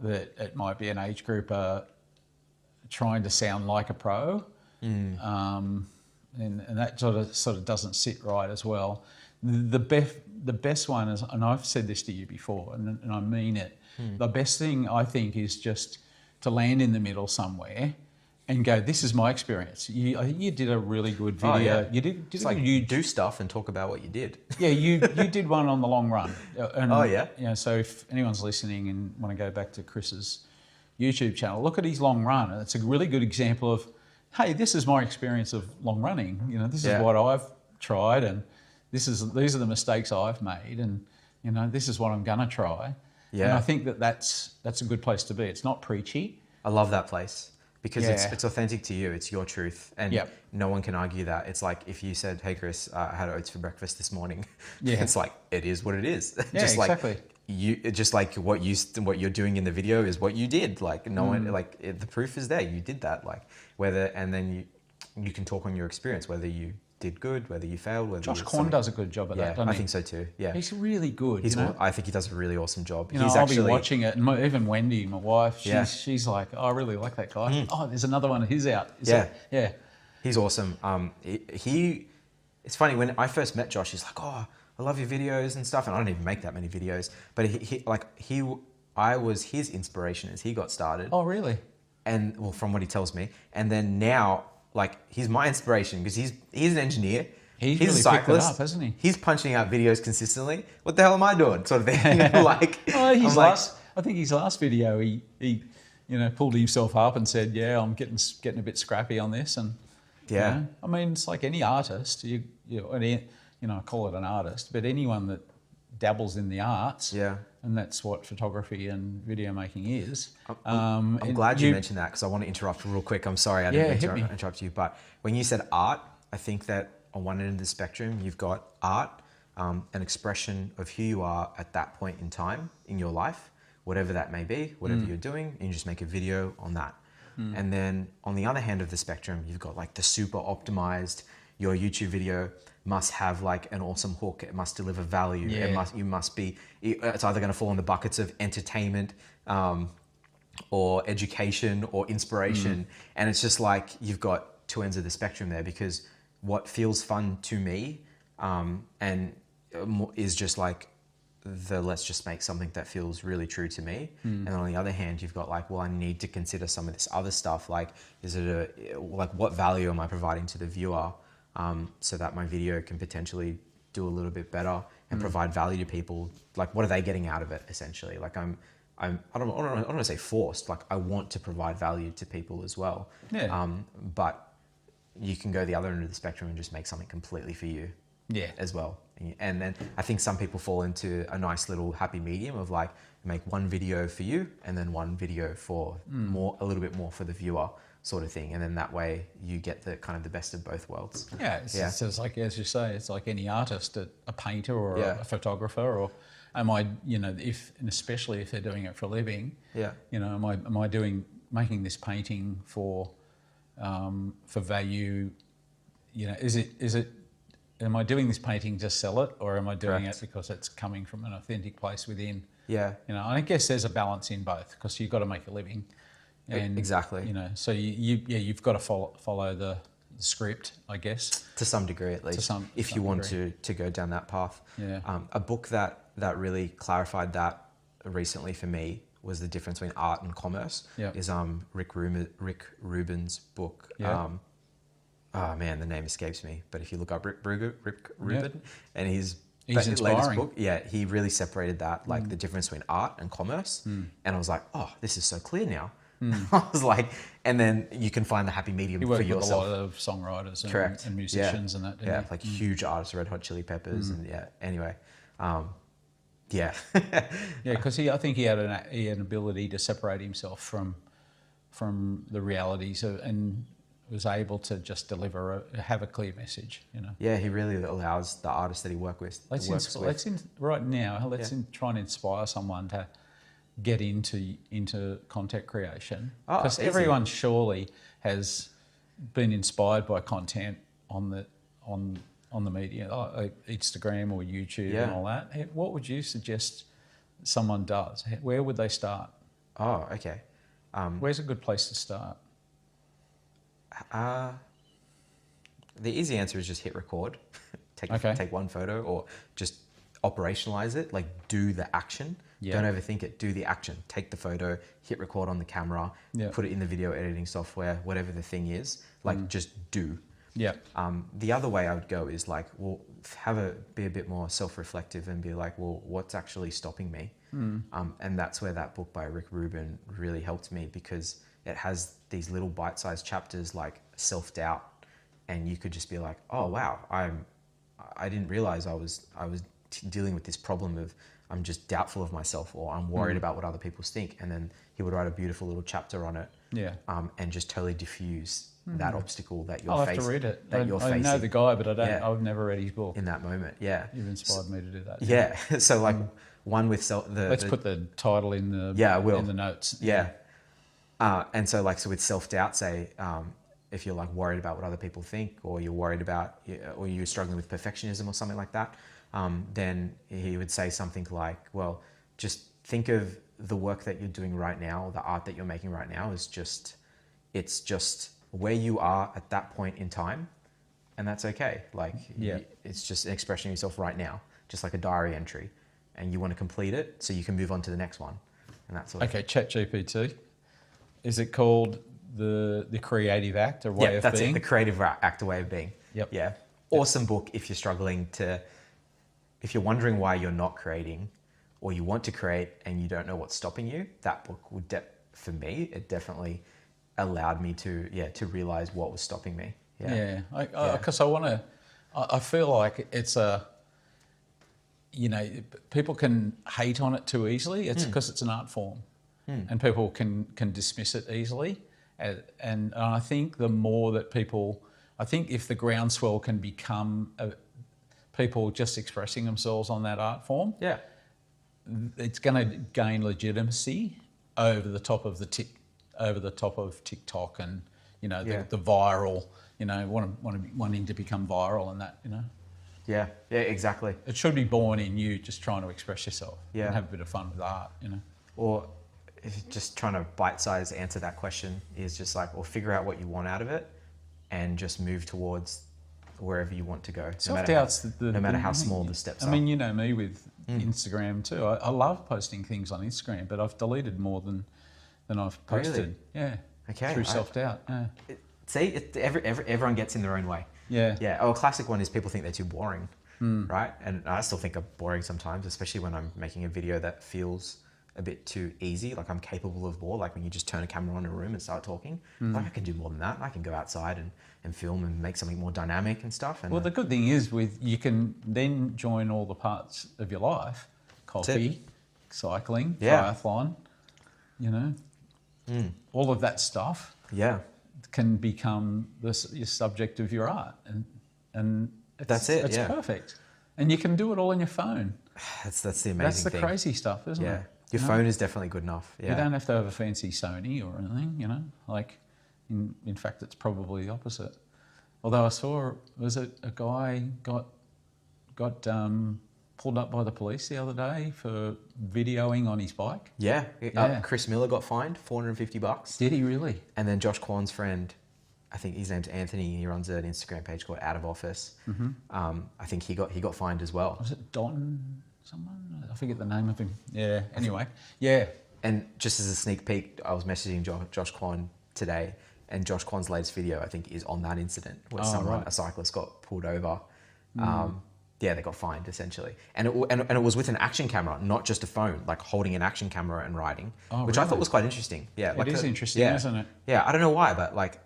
that it might be an age group trying to sound like a pro, and that sort of doesn't sit right as well. The best one is, and I've said this to you before, and I mean it. The best thing I think is just to land in the middle somewhere and go, this is my experience. I think you did a really good video. Oh, yeah. You did It's like you do stuff and talk about what you did. Yeah, you did one on the long run. And, so if anyone's listening and want to go back to Chris's YouTube channel, look at his long run. And it's a really good example of, hey, this is my experience of long running. This is what I've tried, and these are the mistakes I've made, and this is what I'm gonna try. Yeah. And I think that's a good place to be. It's not preachy. I love that place. Because it's authentic to you, it's your truth, and no one can argue that. It's like if you said, "Hey Chris, I had oats for breakfast this morning." It's like it is what it is. Yeah, exactly. Like what you're doing in the video is what you did. Like no one, the proof is there. You did that. And then you can talk on your experience, whether you did good, whether you failed, whether Josh Korn does a good job at that, doesn't he? I think so too. Yeah, he's really good. I think he does a really awesome job. I'll be watching it, and even Wendy, my wife, she's like, oh, I really like that guy. Oh, there's another one of his out. He's awesome. It's funny, when I first met Josh, he's like, oh, I love your videos and stuff, and I don't even make that many videos, but I was his inspiration as he got started. Oh, really? And well, from what he tells me, and then now, he's my inspiration because he's an engineer. He's really a cyclist, picked it up, hasn't he? He's punching out videos consonsistently. What the hell am I doing? Sort of thing. I think his last video, he pulled himself up and said, "Yeah, I'm getting a bit scrappy on this." And I mean, it's like any artist. I call it an artist, but anyone that dabbles in the arts, and that's what photography and video making is. I'm glad you mentioned that because I want to interrupt real quick. I'm sorry I didn't mean to interrupt you, but when you said art, I think that on one end of the spectrum, you've got art, an expression of who you are at that point in time in your life, whatever that may be, whatever you're doing, and you just make a video on that. And then on the other hand of the spectrum, you've got like the super optimized, your YouTube video must have like an awesome hook. It must deliver value. You must be, it's either going to fall in the buckets of entertainment, or education or inspiration. And it's just like, you've got two ends of the spectrum there, because what feels fun to me, and is just like let's just make something that feels really true to me. And on the other hand, you've got like, well, I need to consider some of this other stuff. Like, what value am I providing to the viewer, so that my video can potentially do a little bit better and provide value to people? Like, what are they getting out of it, essentially? Like, I don't want to say forced. Like, I want to provide value to people as well. But you can go the other end of the spectrum and just make something completely for you. As well. And then I think some people fall into a nice little happy medium of like, make one video for you and then one video for a little bit more for the viewer, sort of thing. And then that way you get the kind of the best of both worlds. It's like, as you say, it's like any artist, a painter or a photographer, or am I, and especially if they're doing it for a living, am I making this painting for value? Am I doing this painting to sell it, or am I doing it because it's coming from an authentic place within? And I guess there's a balance in both, because you've got to make a living. And, exactly. So you've got to follow the script, I guess. To some degree, at least. If you want to go down that path. A book that really clarified that recently for me was the difference between art and commerce. Is Rick Rubin's book. Oh man, the name escapes me. But if you look up Rick Rubin and his latest book, he really separated that, like the difference between art and commerce. And I was like, oh, this is so clear now. I was like, and then you can find the happy medium for yourself. With a lot of songwriters and musicians and that. Like huge artists, Red Hot Chili Peppers, and anyway. Because I think he had an ability to separate himself from the realities and was able to just have a clear message, he really allows the artists that he works with. Let's try and inspire someone to get into content creation, because everyone surely has been inspired by content on the media, like Instagram or YouTube and all that. What would you suggest someone does? Where would they start? Oh, okay. Where's a good place to start? The easy answer is just hit record. Take one photo, or just operationalize it. Like, do the action. Don't overthink it. Do the action. Take the photo, hit record on the camera, put it in the video editing software, whatever the thing is. Like, just do. The other way I would go is like, well, be a bit more self-reflective and be like, well, what's actually stopping me? And that's where that book by Rick Rubin really helped me, because it has these little bite-sized chapters like self-doubt, and you could just be like, oh wow, I didn't realize I was dealing with this problem of I'm just doubtful of myself, or I'm worried about what other people think. And then he would write a beautiful little chapter on it, and just totally diffuse that obstacle that you're facing. I'll have to read it. I know the guy, but I've never read his book. In that moment, You've inspired me to do that. So like one with let's put the title in the in the notes. And so with self-doubt, say, if you're like worried about what other people think, or you're worried about, or you're struggling with perfectionism or something like that, then he would say something like, well, just think of the work that you're doing right now, the art that you're making right now it's just where you are at that point in time. And that's okay. Like, it's just an expression of yourself right now, just like a diary entry, and you want to complete it so you can move on to the next one. And that's ChatGPT. Is it called the creative act, or way of being? That's it. The creative act, a way of being. Awesome book if you're struggling if you're wondering why you're not creating, or you want to create and you don't know what's stopping you. That book would, for me, it definitely allowed me to realize what was stopping me. Because I feel like it's people can hate on it too easily. It's because it's an art form. And people can dismiss it easily. And I think the more that if the groundswell can become people just expressing themselves on that art form, Yeah. it's going to gain legitimacy over the top of TikTok and the viral, wanting to become viral and that, Yeah. Yeah. Exactly. It should be born in you just trying to express yourself Yeah. and have a bit of fun with art, Or just trying to bite-size answer that question is just like, or figure out what you want out of it, and just move towards wherever you want to go. Self-doubt's no matter how small the steps are. I mean, you know me with Instagram too. I love posting things on Instagram, but I've deleted more than I've posted. Really? Yeah. Okay. Through self-doubt. Yeah. Everyone gets in their own way. Yeah. Yeah. Oh, a classic one is people think they're too boring, right? And I still think I'm boring sometimes, especially when I'm making a video that feels a bit too easy. Like I'm capable of more. Like when you just turn a camera on in a room and start talking. Like I can do more than that. I can go outside and film and make something more dynamic and stuff. And Well, the good thing is you can then join all the parts of your life: coffee, cycling, triathlon. All of that stuff. Yeah. Can become your subject of your art, and it's perfect. And you can do it all on your phone. That's the amazing thing. That's the crazy stuff, isn't it? Your phone is definitely good enough. Yeah. You don't have to have a fancy Sony or anything, Like, in fact, it's probably the opposite. Although I saw, was it a guy got pulled up by the police the other day for videoing on his bike? Yeah. Chris Miller got fined $450. Did he really? And then Josh Kwan's friend, I think his name's Anthony. He runs an Instagram page called Out of Office. I think he got fined as well. Was it Don? Someone? I forget the name of him. Yeah. Anyway. Yeah. And just as a sneak peek, I was messaging Josh Kwan today, and Josh Kwan's latest video, I think, is on that incident where a cyclist got pulled over. They got fined essentially, and it was with an action camera, not just a phone, like holding an action camera and riding, which I thought was quite interesting. Yeah, it is interesting, isn't it? Yeah, I don't know why, but like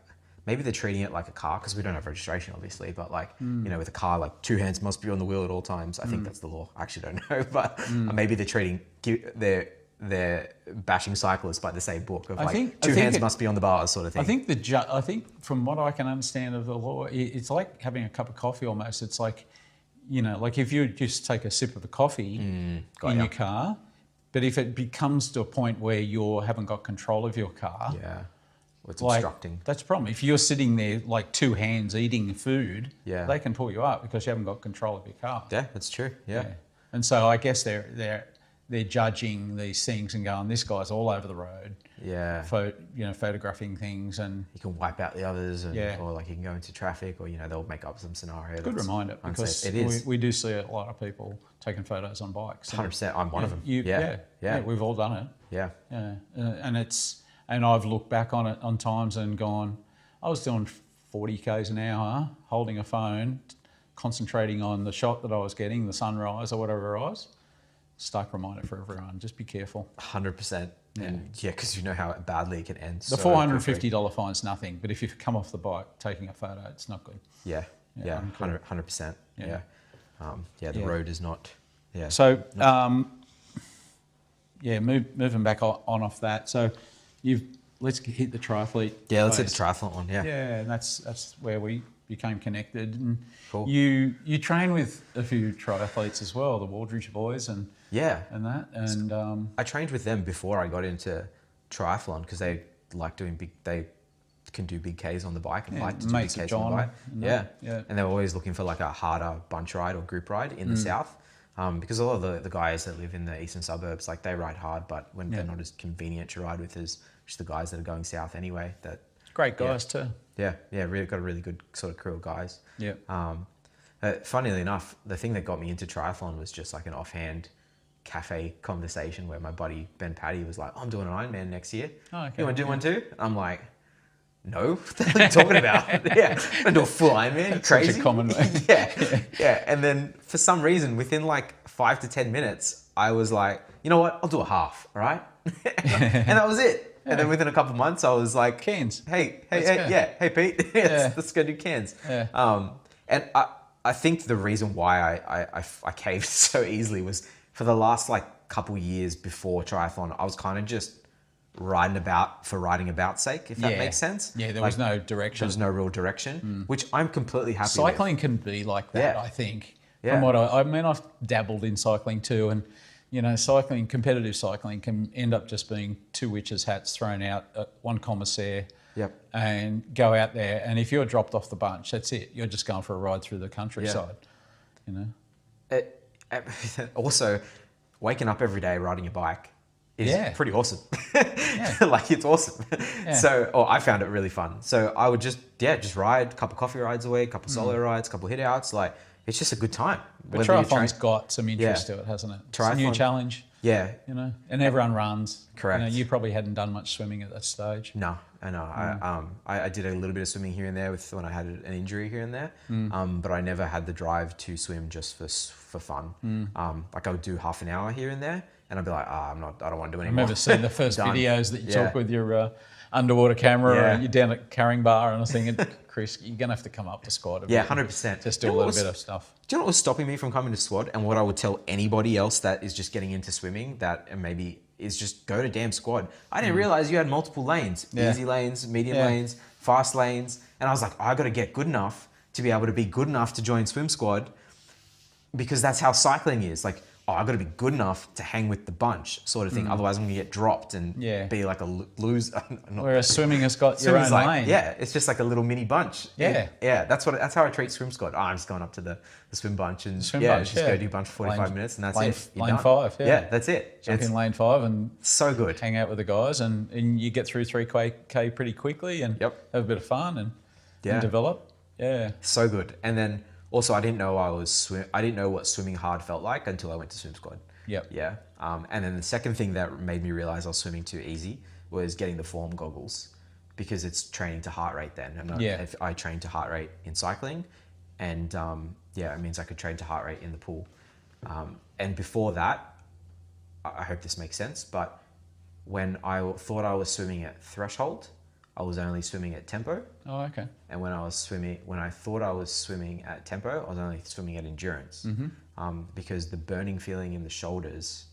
maybe they're treating it like a car because we don't have registration, obviously. But like with a car, like 2 hands must be on the wheel at all times. I think that's the law. I actually don't know, but maybe they're treating they're bashing cyclists by the same book of two hands must be on the bars sort of thing. I think from what I can understand of the law, it's like having a cup of coffee almost. It's like, like if you just take a sip of a coffee in your car, but if it becomes to a point where you haven't got control of your car, it's obstructing. That's a problem. If you're sitting there like 2 hands eating food, they can pull you up because you haven't got control of your car. Yeah, that's true. Yeah. And so I guess they're judging these things and going, this guy's all over the road. Yeah. Photographing things, and you can wipe out the others, or like you can go into traffic, or they'll make up some scenario. Good reminder, because it is. We do see a lot of people taking photos on bikes. 100%. I'm one of them. Yeah, we've all done it. Yeah. And I've looked back on it on times and gone, I was doing 40 k's an hour, holding a phone, concentrating on the shot that I was getting, the sunrise or whatever it was. Stark reminder for everyone, just be careful. 100%. And because you know how badly it can end. The $450 fine's nothing, but if you come off the bike taking a photo, it's not good. Yeah, 100%. Yeah. The road is not. Yeah. So, moving back on off that. So, let's hit the triathlete. Yeah, let's hit the triathlon one. Yeah. Yeah, and that's where we became connected. And cool. You train with a few triathletes as well, the Waldridge boys and that. And I trained with them before I got into triathlon because they like doing they can do big Ks on the bike and like to do big Ks on the bike. Yeah. And they're always looking for like a harder bunch ride or group ride in the south. Because a lot of the guys that live in the eastern suburbs, like they ride hard, but when they're not as convenient to ride with as just the guys that are going south anyway. Great guys too. Yeah, really got a really good sort of crew of guys. Yeah. Funnily enough, the thing that got me into triathlon was just like an offhand cafe conversation where my buddy Ben Patty was like, "I'm doing an Ironman next year. Oh, okay. You want to do one too?" I'm like, "No, what are you talking about? I'm gonna do a full Ironman. You crazy?" Such a common way. Yeah. And then for some reason, within like 5 to 10 minutes, I was like, "You know what? I'll do a half. All right," and that was it. And then within a couple of months, I was like, Cairns. Hey, Pete, let's go do Cairns. Yeah. And I think the reason why I caved so easily was for the last like couple years before triathlon, I was kind of just riding about for riding about sake, if that makes sense. Yeah, there was no direction. There was no real direction, which I'm completely happy Cycling with. can be like that, I think. Yeah. From what I mean, I've dabbled in cycling too, and you know, cycling, competitive cycling, can end up just being two witches' hats thrown out at one commissaire. Yep. And go out there, and if you're dropped off the bunch, that's it. You're just going for a ride through the countryside. You know. Also, waking up every day riding your bike is pretty awesome. Yeah. Like, it's awesome. Yeah. So, I found it really fun. So I would just ride a couple coffee rides a week, a couple solo rides, a couple hit outs. Like, it's just a good time. But triathlon's got some interest to it, hasn't it? It's a new challenge. Yeah. You know, and everyone runs. Correct. You know, you probably hadn't done much swimming at that stage. No, I know. I did a little bit of swimming here and there when I had an injury here and there. But I never had the drive to swim just for fun. Like, I would do half an hour here and there, and I'd be like, I don't want to do it anymore. I remember seeing the first videos that you took with your underwater camera, and you're down at Carrying Bar, and I was thinking, Chris, you're going to have to come up to squad a bit. Yeah, 100%. Just do a little bit of stuff. Do you know what was stopping me from coming to squad, and what I would tell anybody else that is just getting into swimming that maybe is just go to damn squad? I didn't realize you had multiple lanes, easy lanes, medium lanes, fast lanes. And I was like, I got to get good enough to be able to be good enough to join swim squad, because that's how cycling is. Like, I got to be good enough to hang with the bunch, sort of thing. Otherwise, I'm going to get dropped and be like a loser. Whereas swimming has got your own lane. Yeah, it's just like a little mini bunch. Yeah. That's how I treat swim squad. I'm just going up to the swim bunch and go do bunch for 45 minutes, and that's it. Lane 5, yeah, that's it. Jump in lane 5 and so good. Hang out with the guys, and you get through 3K pretty quickly, and have a bit of fun and develop. Yeah, so good. And then also, I didn't know what swimming hard felt like until I went to swim squad. Yep. Yeah. And then the second thing that made me realize I was swimming too easy was getting the form goggles, because it's training to heart rate then. And I train to heart rate in cycling, and it means I could train to heart rate in the pool. And before that, I hope this makes sense, but when I thought I was swimming at threshold, I was only swimming at tempo. Oh, okay. And when I thought I was swimming at tempo, I was only swimming at endurance. Because the burning feeling in the shoulders,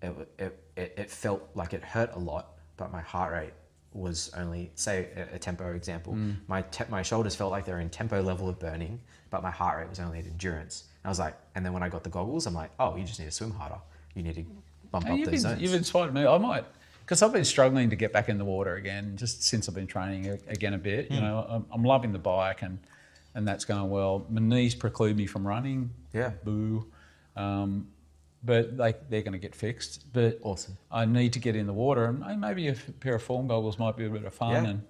it felt like it hurt a lot, but my heart rate was only, say a tempo example, my shoulders felt like they're in tempo level of burning, but my heart rate was only at endurance. And I was like, and then when I got the goggles, I'm like, oh, you just need to swim harder. You need to bump up those zones. You've inspired me. I might, because I've been struggling to get back in the water again, just since I've been training again a bit. You know, I'm loving the bike, and that's going well. My knees preclude me from running. Yeah. Boo. But they're going to get fixed. But awesome. I need to get in the water, and maybe a pair of form goggles might be a bit of fun. Yeah. And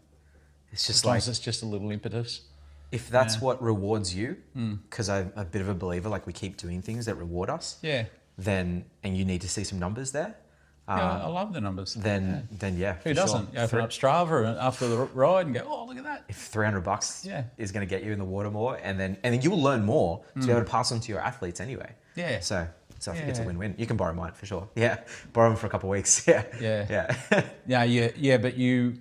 it's just like, it's just a little impetus. If that's what rewards you, because I'm a bit of a believer, like, we keep doing things that reward us. Yeah. And you need to see some numbers there. I love the numbers. Then who doesn't? Sure. You open up Strava after the ride and go, oh, look at that. If $300 is going to get you in the water more, and then you will learn more to be able to pass on to your athletes anyway. Yeah. So I think it's a win-win. You can borrow mine for sure. Yeah, borrow them for a couple of weeks. Yeah. Yeah. But you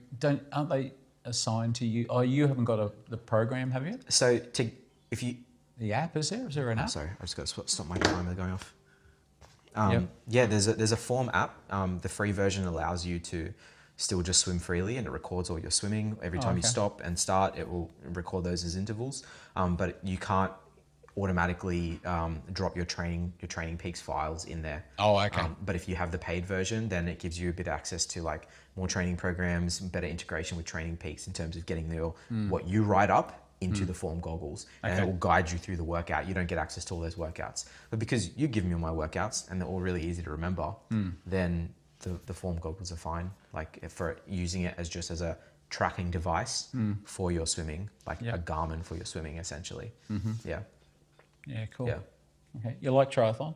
aren't they assigned to you? Oh, you haven't got the program, have you? So the app, is there an app? Sorry, I just got to stop my timer going off. Yeah, there's a form app. The free version allows you to still just swim freely, and it records all your swimming. Every time you stop and start, it will record those as intervals. But you can't automatically drop your training peaks files in there. Oh, okay. But if you have the paid version, then it gives you a bit of access to like more training programs, better integration with training peaks in terms of getting what you write up into the form goggles, and it will guide you through the workout. You don't get access to all those workouts, but because you give me all my workouts and they're all really easy to remember, then the form goggles are fine. Like, for using it as just as a tracking device for your swimming, like a Garmin for your swimming, essentially. Yeah, cool. Yeah. Okay. You like triathlon?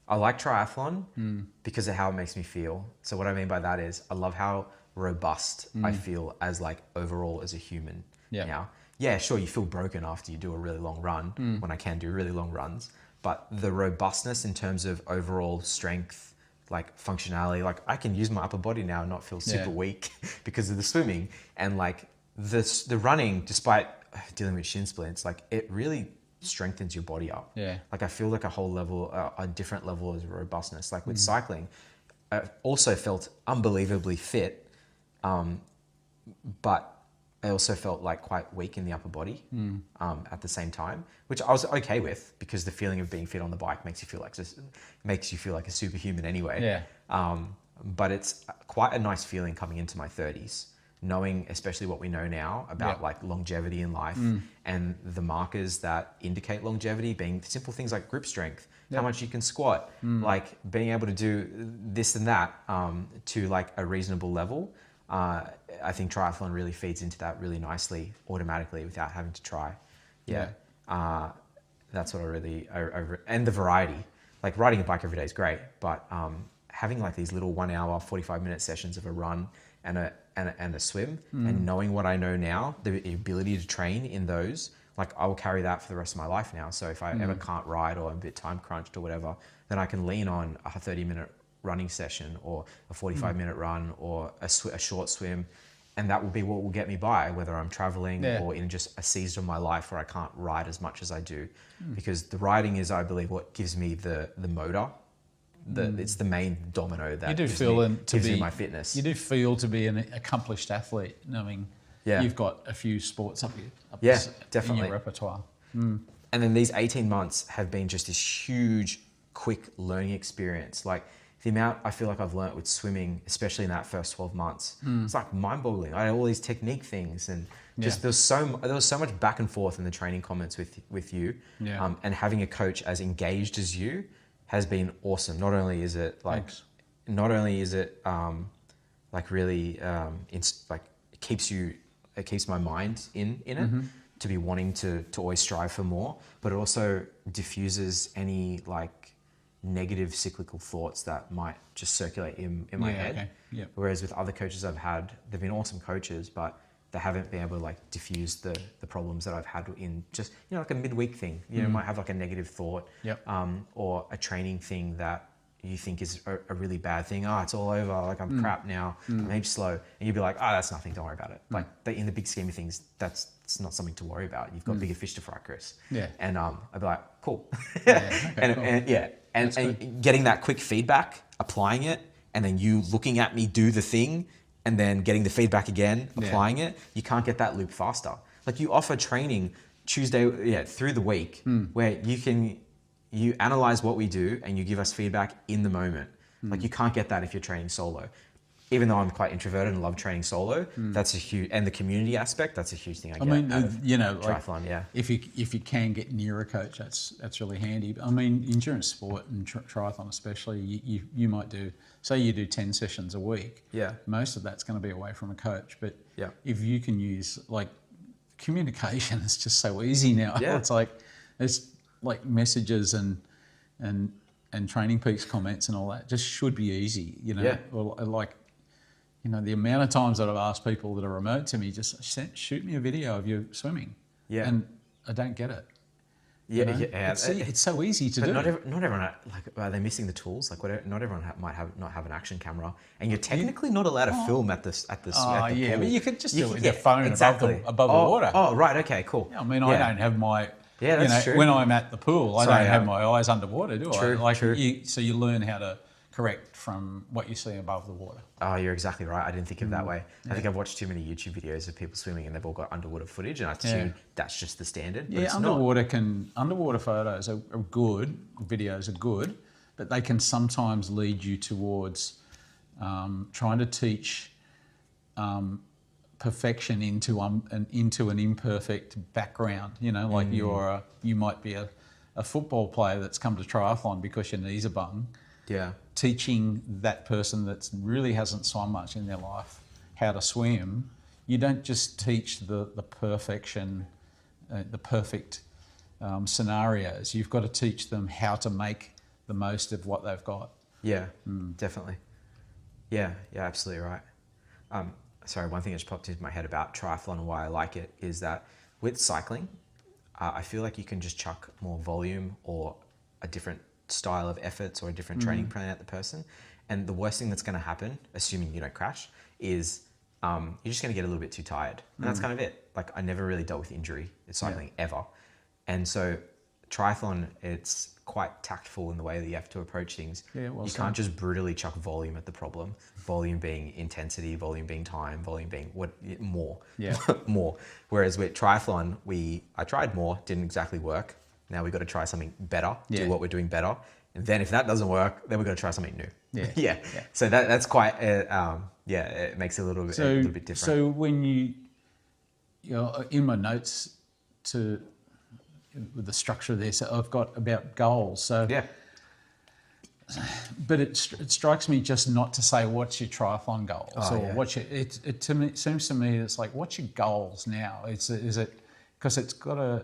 I like triathlon because of how it makes me feel. So what I mean by that is, I love how robust I feel as like overall as a human. Now, yeah, sure, you feel broken after you do a really long run, when I can do really long runs, but the robustness in terms of overall strength, like functionality, like I can use my upper body now and not feel super weak because of the swimming. And like the running, despite dealing with shin splints, like it really strengthens your body up. Yeah. Like I feel like a different level of robustness. Like with cycling, I also felt unbelievably fit, but I also felt like quite weak in the upper body at the same time, which I was okay with because the feeling of being fit on the bike makes you feel like a superhuman anyway. Yeah. But it's quite a nice feeling coming into my 30s, knowing especially what we know now about like longevity in life and the markers that indicate longevity being simple things like grip strength, how much you can squat, like being able to do this and that to like a reasonable level. I think triathlon really feeds into that really nicely automatically without having to try. That's what and the variety, like riding a bike every day is great, but having like these little 1 hour, 45-minute sessions of a run and a swim and knowing what I know now, the ability to train in those, like I will carry that for the rest of my life now. So if I ever can't ride or I'm a bit time crunched or whatever, then I can lean on a 30-minute running session or a 45-minute run or a short swim. And that will be what will get me by, whether I'm traveling or in just a season of my life where I can't ride as much as I do. Because the riding is, I believe, what gives me the motor. It's the main domino that gives me my fitness. You do feel to be an accomplished athlete, knowing you've got a few sports up definitely. in your repertoire. And then these 18 months have been just this huge, quick learning experience. Like the amount I feel like I've learnt with swimming, especially in that first 12 months, it's like mind-boggling. I had all these technique things and just there was so much back and forth in the training comments with you. And having a coach as engaged as you has been awesome. Not only is it like really it keeps my mind in it to be wanting to always strive for more, but it also diffuses any like negative cyclical thoughts that might just circulate in my head. Okay. Yep. Whereas with other coaches I've had, they've been awesome coaches, but they haven't been able to like diffuse the problems that I've had in just, like a midweek thing. You might have like a negative thought or a training thing that you think is a really bad thing. Oh, it's all over. Like I'm crap now. I'm heaps slow. And you'd be like, oh, that's nothing. Don't worry about it. Like in the big scheme of things, it's not something to worry about. You've got bigger fish to fry, Chris. Yeah. And I'd be like, cool. Okay, And getting that quick feedback, applying it, and then you looking at me do the thing, and then getting the feedback again, applying it, you can't get that loop faster. Like you offer training Tuesday, through the week, where you analyze what we do and you give us feedback in the moment. Like you can't get that if you're training solo. Even though I'm quite introverted and love training solo, that's a huge, and the community aspect, that's a huge thing I get out of triathlon, if you can get near a coach, that's really handy. I mean, endurance sport and triathlon especially, you might do, say you do 10 sessions a week. Most of that's going to be away from a coach, but if you can use like communication, is just so easy now. It's like messages and Training Peaks comments and all that just should be easy, Or like, the amount of times that I've asked people that are remote to me, just shoot me a video of you swimming. And I don't get it. It's so easy to do. Not everyone, are they missing the tools? Like, not everyone might not have an action camera, and you're technically not allowed to film at the pool. But you could just do it with your phone above the water. Oh, right, okay, cool. I mean, I don't have my... that's true. When I'm at the pool, I don't have my eyes underwater, do I? True. So you learn how to correct from what you see above the water. Oh, you're exactly right. I didn't think of it that way. I think I've watched too many YouTube videos of people swimming and they've all got underwater footage, and I assume that's just the standard. But underwater photos are good, videos are good, but they can sometimes lead you towards trying to teach perfection into an imperfect background. Like you might be a football player that's come to triathlon because your knees are bung. Teaching that person that really hasn't swum much in their life how to swim, you don't just teach the perfection, the perfect scenarios. You've got to teach them how to make the most of what they've got. Definitely. Yeah, absolutely right. Sorry, one thing that just popped into my head about triathlon and why I like it is that with cycling, I feel like you can just chuck more volume or a different style of efforts or a different training plan at the person. And the worst thing that's going to happen, assuming you don't crash, is you're just going to get a little bit too tired. And that's kind of it. Like I never really dealt with injury in cycling ever. And so triathlon, it's quite tactful in the way that you have to approach things. Yeah, well you said. can't just brutally chuck volume at the problem. Volume being intensity, volume being time, volume being more. Yeah. More. Whereas with triathlon, I tried more, didn't exactly work. Now we've got to try something better, Yeah. do what we're doing better. And then if that doesn't work, then we've got to try something new. Yeah. Yeah. So that's quite, it makes it a little bit different. So when you know, in my notes with the structure of this, I've got about goals. So yeah. But it strikes me just not to say what's your triathlon goals what's your, it seems to me it's like, what's your goals now? Is it because it's got to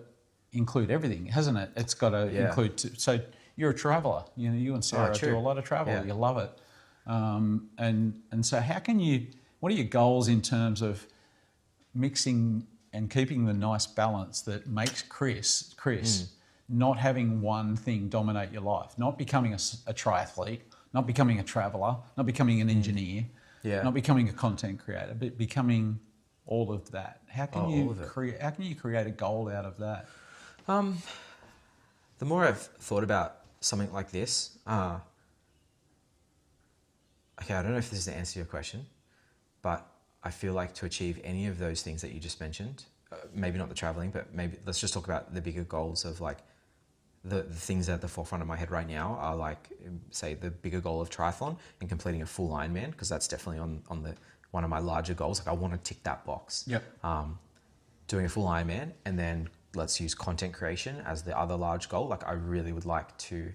include everything, hasn't it? It's got to include. So you're a traveller. You know, you and Sarah do a lot of travel. Yeah. You love it, and so how can you? What are your goals in terms of mixing and keeping the nice balance that makes Chris not having one thing dominate your life, not becoming a triathlete, not becoming a traveller, not becoming an engineer, not becoming a content creator, but becoming all of that. How can you create a goal out of that? The more I've thought about something like this, okay, I don't know if this is the answer to your question, but I feel like to achieve any of those things that you just mentioned, maybe not the traveling, but maybe let's just talk about the bigger goals of like the things at the forefront of my head right now are like, say, the bigger goal of triathlon and completing a full Ironman, because that's definitely on the one of my larger goals. Like I want to tick that box. Yep. Doing a full Ironman, and then let's use content creation as the other large goal. Like I really would like to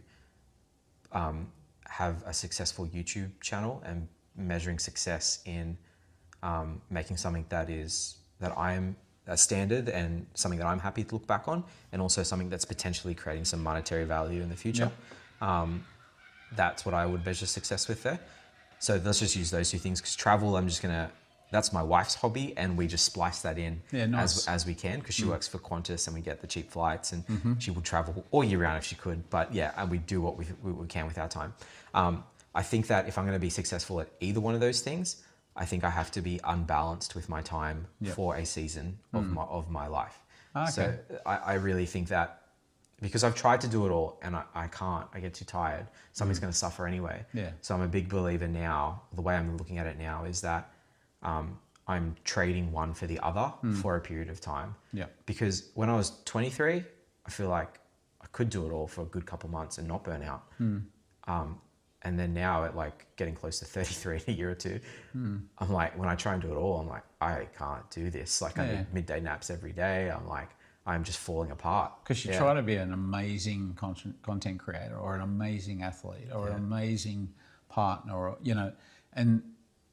have a successful YouTube channel and measuring success in making something that I am a standard and something that I'm happy to look back on, and also something that's potentially creating some monetary value in the future. Yep. That's what I would measure success with there. So let's just use those two things, because travel, that's my wife's hobby, and we just splice that in as we can, because she works for Qantas and we get the cheap flights, and she would travel all year round if she could. But and we do what we can with our time. I think that if I'm going to be successful at either one of those things, I think I have to be unbalanced with my time for a season of my life. Okay. So I really think that, because I've tried to do it all and I can't, I get too tired. Something's going to suffer anyway. Yeah. So I'm a big believer now, the way I'm looking at it now is that I'm trading one for the other for a period of time. Yeah. Because when I was 23, I feel like I could do it all for a good couple months and not burn out. And then now at like getting close to 33 in a year or two, I'm like, when I try and do it all, I'm like, I can't do this. Like I need midday naps every day. I'm like, I'm just falling apart. Because you try to be an amazing content creator or an amazing athlete or an amazing partner, or, you know, and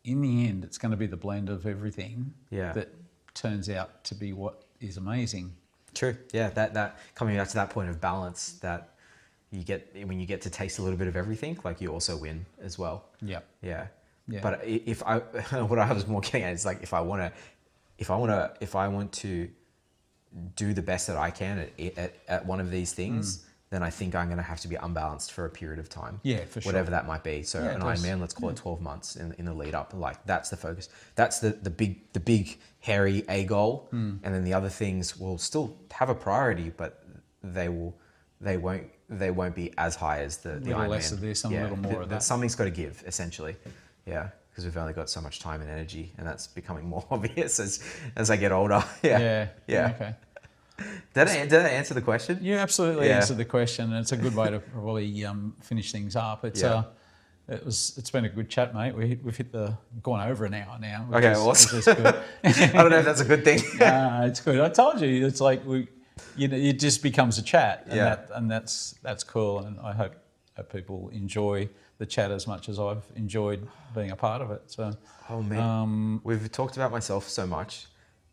in the end, it's going to be the blend of everything that turns out to be what is amazing. True. Yeah. That coming back to that point of balance, that you get when you get to taste a little bit of everything, like you also win as well. Yeah. Yeah. But what I was more getting at is like, if I want to do the best that I can at one of these things, then I think I'm going to have to be unbalanced for a period of time. Yeah, for sure. Whatever that might be. So an Ironman, let's call it 12 months in the lead up. Like that's the focus. That's the big hairy A goal. And then the other things will still have a priority, but they won't be as high as the Ironman. A little less of this and a little more of that. Something's got to give, essentially. Yeah. Because we've only got so much time and energy, and that's becoming more obvious as I get older. Yeah. Okay. Did I answer the question? You absolutely answered the question, and it's a good way to probably finish things up. It's been a good chat, mate. We've gone over an hour now. Okay, awesome. Which is good. I don't know if that's a good thing. It's good. I told you, it's like it just becomes a chat, and that's cool. And I hope people enjoy the chat as much as I've enjoyed being a part of it. So, we've talked about myself so much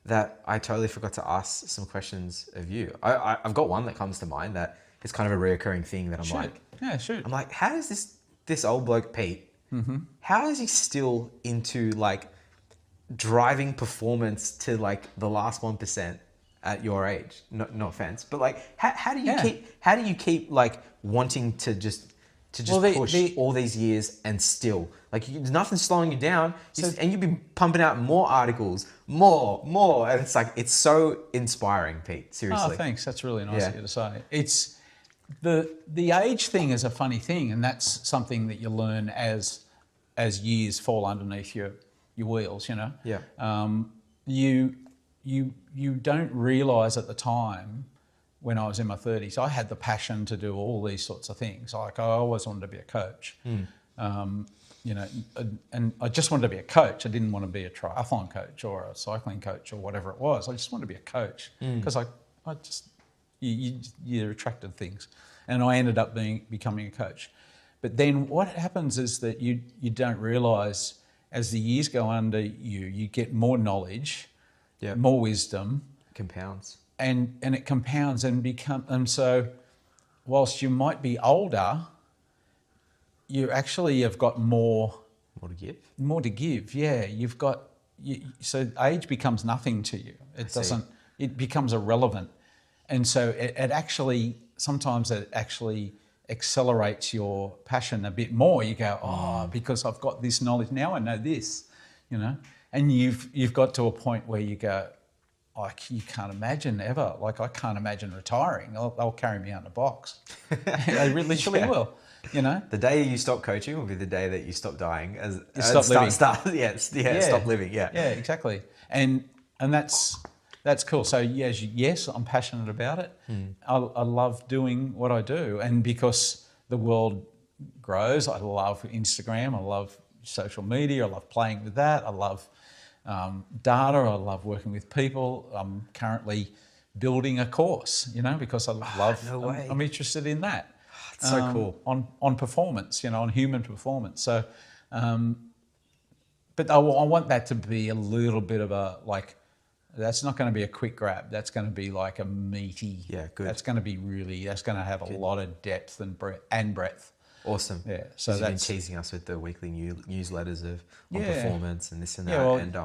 that I totally forgot to ask some questions of you. I've got one that comes to mind that is kind of a reoccurring thing that I'm like, how does this old bloke Pete, how is he still into like driving performance to like the last 1% at your age? No offense, but like, how do you keep like wanting to just push all these years and still like there's nothing slowing you down, and you've been pumping out more articles, more, and it's like, it's so inspiring, Pete. Seriously. Oh, thanks. That's really nice of you to say. the age thing is a funny thing, and that's something that you learn as years fall underneath your wheels. You know. Yeah. You don't realise at the time, when I was in my 30s, I had the passion to do all these sorts of things. Like I always wanted to be a coach. You know, and I just wanted to be a coach. I didn't want to be a triathlon coach or a cycling coach or whatever it was. I just wanted to be a coach because you're attracted to things. And I ended up becoming a coach. But then what happens is that you don't realise as the years go under you get more knowledge, more wisdom. Compounds. And it compounds and so whilst you might be older, you actually have got more to give. More to give, yeah. So age becomes nothing to you. It becomes irrelevant. And so it actually accelerates your passion a bit more. You go, because I've got this knowledge now, I know this, you know. And you've got to a point where you go, you can't imagine ever. Like I can't imagine retiring. They'll carry me out in a box. They literally will. You know, the day you stop coaching will be the day that you stop dying. Stop living. Stop living. Yeah. Yeah, exactly. And that's cool. So yes, I'm passionate about it. I love doing what I do, and because the world grows, I love Instagram. I love social media. I love playing with that. I love data. I love working with people. I'm currently building a course, you know, because I love. I'm interested in that. It's so cool. On performance, you know, on human performance. So, but I want that to be a little bit of a, like, that's not going to be a quick grab. That's going to be like a meaty. Yeah, good. That's going to be that's going to have a lot of depth and breadth. Awesome. Yeah. So you've been teasing us with the weekly newsletters on performance and this and that. Yeah, well, and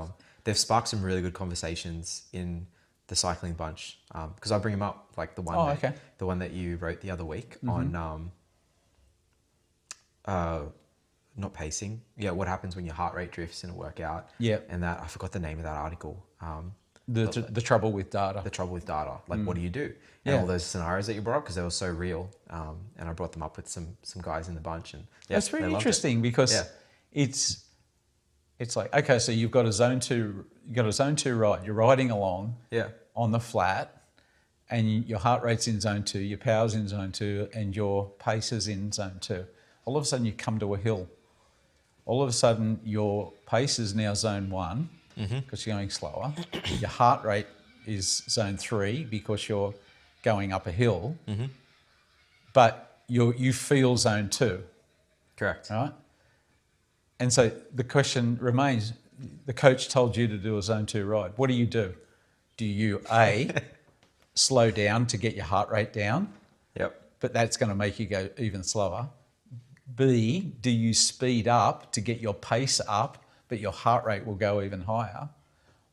they've sparked some really good conversations in the cycling bunch, because I bring them up, like the one that you wrote the other week on not pacing. Yeah, what happens when your heart rate drifts in a workout? Yeah, and that I forgot the name of that article. The trouble with data. The trouble with data. Like, what do you do? And all those scenarios that you brought up, because they were so real. And I brought them up with some guys in the bunch, and that's really interesting because it's like, okay, so you've got a zone 2 ride. You're riding along on the flat, and your heart rate's in zone 2, your power's in zone 2, and your pace is in zone 2. All of a sudden you come to a hill. All of a sudden your pace is now zone 1 because you're going slower. Your heart rate is zone 3 because you're going up a hill. But you feel zone 2. Correct. Right? And so the question remains, the coach told you to do a zone 2 ride. What do? Do you A, slow down to get your heart rate down? Yep. But that's going to make you go even slower. B, do you speed up to get your pace up, but your heart rate will go even higher?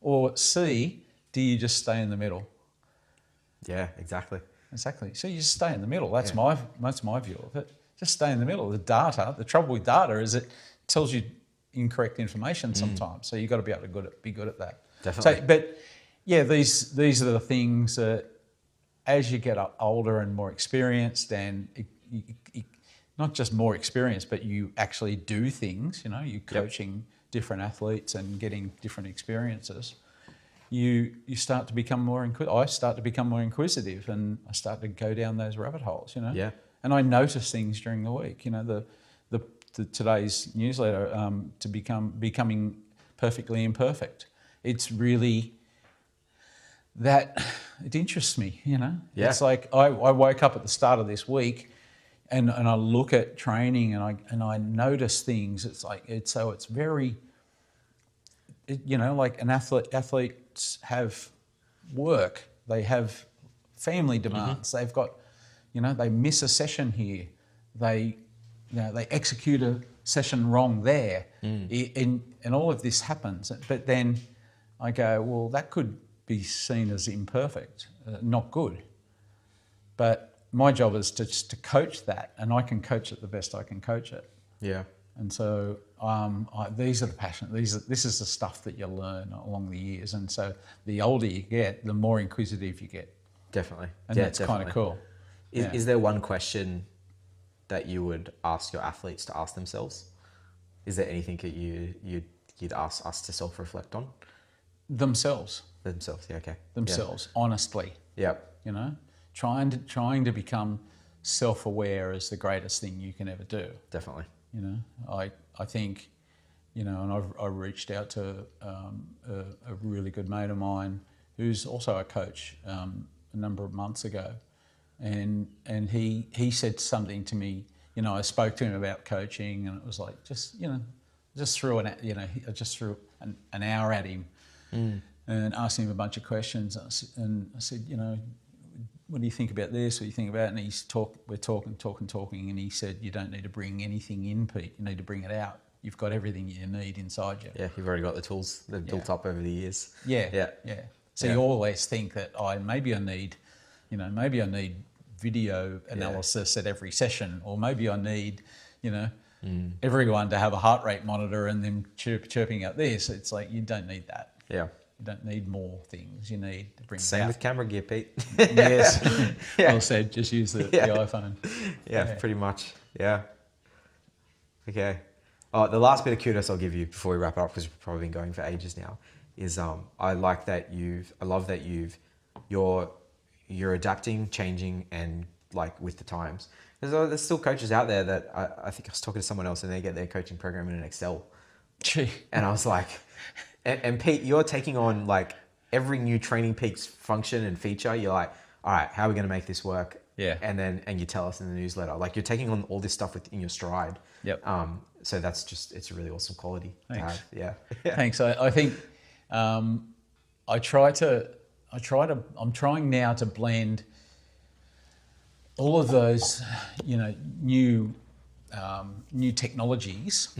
Or C, do you just stay in the middle? Yeah, exactly. Exactly. So you just stay in the middle. That's my view of it. Just stay in the middle. The trouble with data is it tells you incorrect information sometimes. So you've got to be able to be good at that. Definitely. So, but yeah, these are the things that as you get older and more experienced, and not just more experienced, but you actually do things, you know, you're coaching different athletes and getting different experiences, you start to become more inquisitive. I start to become more inquisitive, and I start to go down those rabbit holes, you know. Yeah. And I notice things during the week, you know, the today's newsletter, to becoming perfectly imperfect. It's really that it interests me, you know. Yeah. It's like I woke up at the start of this week, and I look at training and I notice things. It's like it's very, you know, like athletes have work, they have family demands, they've got, you know, they miss a session here, they execute a session wrong there, and all of this happens. But then I go, well, that could be seen as imperfect, not good. But my job is to coach that, and I can coach it the best I can coach it. Yeah. And so these are the passion. This is the stuff that you learn along the years. And so the older you get, the more inquisitive you get. Definitely. And that's kind of cool. Is there one question that you would ask your athletes to ask themselves? Is there anything that you'd ask us to self-reflect on? Themselves. Themselves, yeah, okay. Themselves, honestly. Yeah. You know, trying to become self-aware is the greatest thing you can ever do. Definitely. You know, I think, you know, and I reached out to a really good mate of mine who's also a coach a number of months ago, and he said something to me. You know, I spoke to him about coaching, and it was like just threw an hour at him and asked him a bunch of questions, and I said, you know, what do you think about this? What do you think about it? And we're talking, and he said, you don't need to bring anything in, Pete. You need to bring it out. You've got everything you need inside you. Yeah, you've already got the tools. They've built up over the years. Yeah. So you always think that maybe I need video analysis at every session, or maybe I need, you know, everyone to have a heart rate monitor and them chirping out this. It's like, you don't need that. Yeah. You don't need more things. You need to bring it Same out. with camera gear, Pete. Yes. Well said. Just use the iPhone. Yeah, pretty much. Yeah. Okay. Oh, the last bit of kudos I'll give you before we wrap up, because we've probably been going for ages now, is I love that you're adapting, changing, and like with the times. There's still coaches out there that I think I was talking to someone else, and they get their coaching program in an Excel. Gee. And I was like, and Pete, you're taking on like every new Training Peaks function and feature. You're like, all right, how are we going to make this work? Yeah. And you tell us in the newsletter, like you're taking on all this stuff within your stride. Yep. So it's a really awesome quality to Thanks. have. Yeah. Thanks. I think I'm trying now to blend all of those, you know, new technologies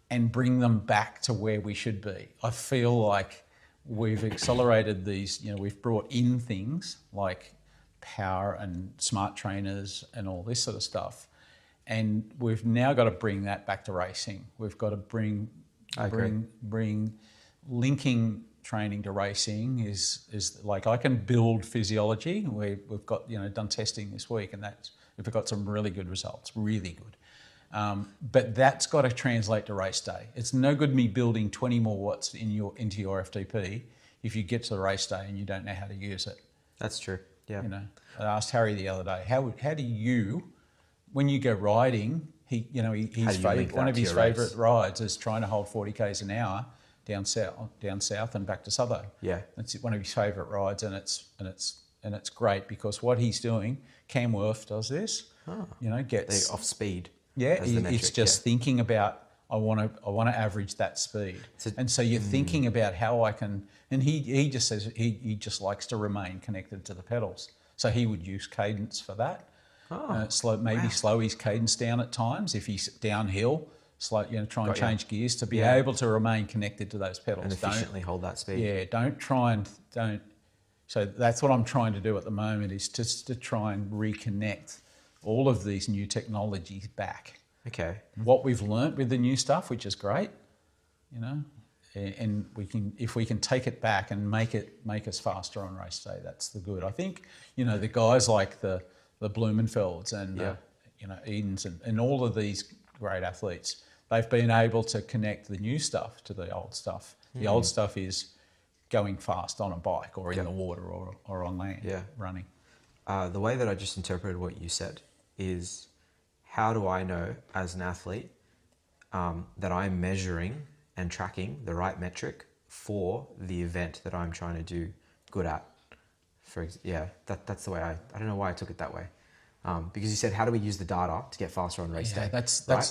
and bring them back to where we should be. I feel like we've accelerated these, you know, we've brought in things like power and smart trainers and all this sort of stuff. And we've now got to bring that back to racing. We've got to bring linking training to racing is like, I can build physiology. We've got, you know, done testing this week, and we've got some really good results, really good. But that's got to translate to race day. It's no good me building 20 more watts into your FTP if you get to the race day and you don't know how to use it. That's true. Yeah. You know, I asked Harry the other day, how do you, when you go riding, one of his favourite rides is trying to hold 40 k's an hour down south and back to Southo. Yeah. It's one of his favourite rides, and it's great because what he's doing, Cam Worth does this. You know, gets off speed. Yeah, it's just thinking about, I want to average that speed, and so you're thinking about how I can. And he just says he just likes to remain connected to the pedals, so he would use cadence for that. Slow his cadence down at times if he's downhill. Try and change gears to be able to remain connected to those pedals and efficiently hold that speed. Yeah, don't. So that's what I'm trying to do at the moment, is just to try and reconnect all of these new technologies back. Okay. What we've learnt with the new stuff, which is great, you know, and if we can take it back and make us faster on race day, that's the good. I think, you know, the guys like the Blumenfelds and you know, Edens and all of these great athletes, they've been able to connect the new stuff to the old stuff. The old stuff is going fast on a bike or in the water or on land, running. The way that I just interpreted what you said is, how do I know as an athlete that I'm measuring and tracking the right metric for the event that I'm trying to do good at? That's the way I don't know why I took it that way. Because you said, how do we use the data to get faster on race day? That's the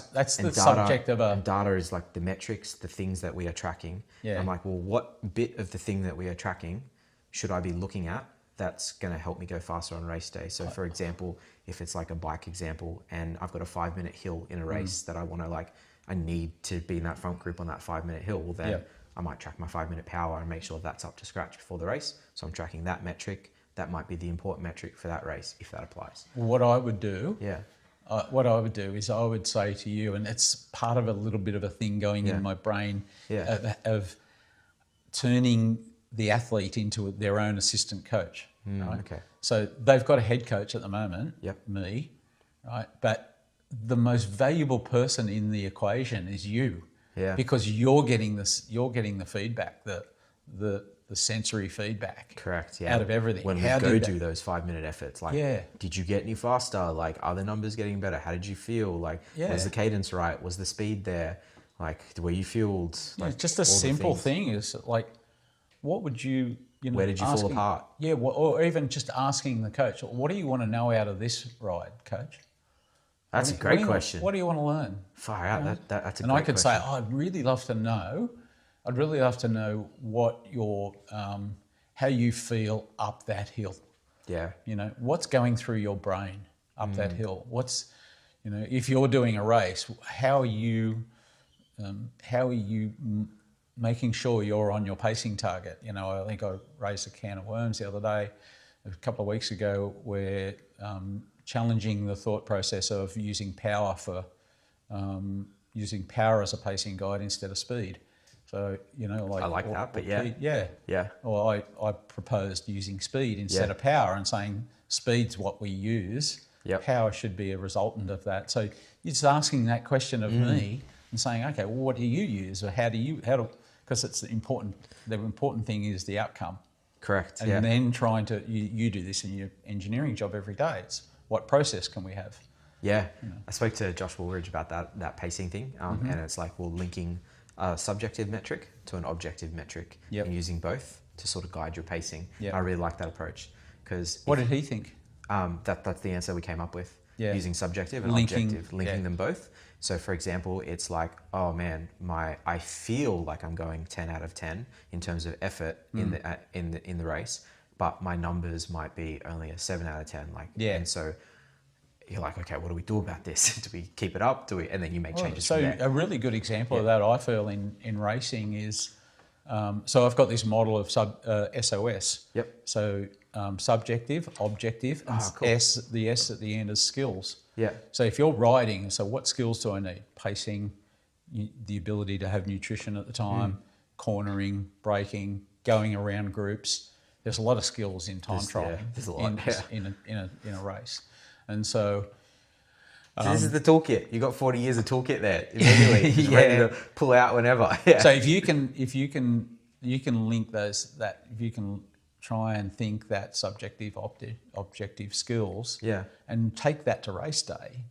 subject of and data is like the metrics, the things that we are tracking. Yeah. I'm like, well, what bit of the thing that we are tracking should I be looking at that's going to help me go faster on race day? So for example, if it's like a bike example and I've got a 5-minute hill in a race that I need to be in that front group on that 5-minute hill, well then I might track my 5-minute power and make sure that's up to scratch before the race. So I'm tracking that metric. That might be the important metric for that race, if that applies. What I would do is I would say to you, and it's part of a little bit of a thing going in my brain of turning the athlete into their own assistant coach. Right? Okay. So they've got a head coach at the moment, Yep. me, right? But the most valuable person in the equation is you, Yeah. because you're getting this, you're getting the feedback, the sensory feedback, Correct. Yeah. out of everything. When How we go did do those 5-minute efforts, like, Yeah. did you get any faster? Like, are the numbers getting better? How did you feel? Like, Yeah. was the cadence right? Was the speed there? Like, were you fueled? Like, just a all the simple things. thing is like, what would you know? Where did you fall apart? Yeah, or even just asking the coach, what do you want to know out of this ride, coach? That's a great question. What do you want to learn? Far out. That's a And great I could question. say, I'd really love to know. I'd really love to know what your, how you feel up that hill. Yeah. You know, what's going through your brain up that hill? What's, you know, if you're doing a race, how are you making sure you're on your pacing target? You know, I think I raised a can of worms the other day, a couple of weeks ago, where challenging the thought process of using power as a pacing guide instead of speed. So, you know, like, I like that, but yeah. Yeah. Well, I proposed using speed instead of power, and saying speed's what we use. Yep. Power should be a resultant of that. So you're just asking that question of me and saying, okay, well, what do you use, or because it's the important thing is the outcome. Correct. And then trying to, you do this in your engineering job every day. It's what process can we have? Yeah. I spoke to Josh Woolridge about that pacing thing, and it's like, well, linking a subjective metric to an objective metric, and using both to sort of guide your pacing. Yep. I really like that approach, because What did he think? that's the answer we came up with. Yeah. Using subjective and objective, linking them both. So for example, it's like, oh man, I feel like I'm going 10 out of 10 in terms of effort in the race, but my numbers might be only a 7 out of 10. Like, and so you're like, okay, what do we do about this? Do we keep it up? And then you make changes from there. So a really good example of that, I feel, in racing is, so I've got this model of SOS. Yep. So subjective, objective, and cool. the S at the end is skills. Yeah. So if you're riding, so what skills do I need? Pacing, the ability to have nutrition at the time, cornering, braking, going around groups. There's a lot of skills in time trial. There's a lot. in a race. And so this is the toolkit. You got 40 years of toolkit there immediately. Just ready to pull out whenever. So if you can link those, that if you can try and think that subjective, objective skills, and take that to race day.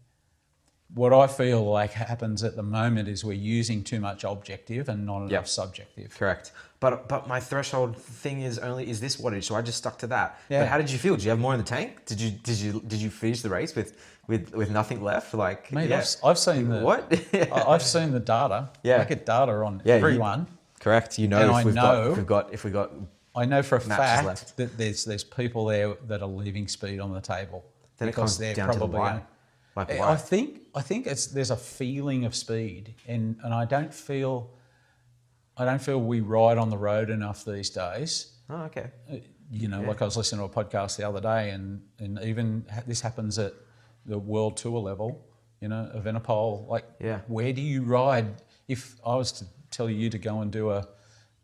What I feel like happens at the moment is we're using too much objective and not enough subjective. Correct. But my threshold thing is this wattage, so I just stuck to that. Yeah. But how did you feel? Did you have more in the tank? Did you finish the race with nothing left? Like, Mate, I've seen the what? I've seen the data. Yeah. I get data on everyone. Correct. You know, And if we got I know for a fact left. that there's people there that are leaving speed on the table. Then it comes down to the why. Like, why? I think there's a feeling of speed, and I don't feel we ride on the road enough these days. Oh, okay. You know, like I was listening to a podcast the other day, and even this happens at the world tour level. You know, Evenepoel. Like, where do you ride? If I was to tell you to go and do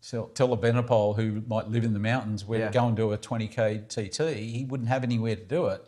tell Evenepoel, who might live in the mountains, where to go and do a 20k TT, he wouldn't have anywhere to do it.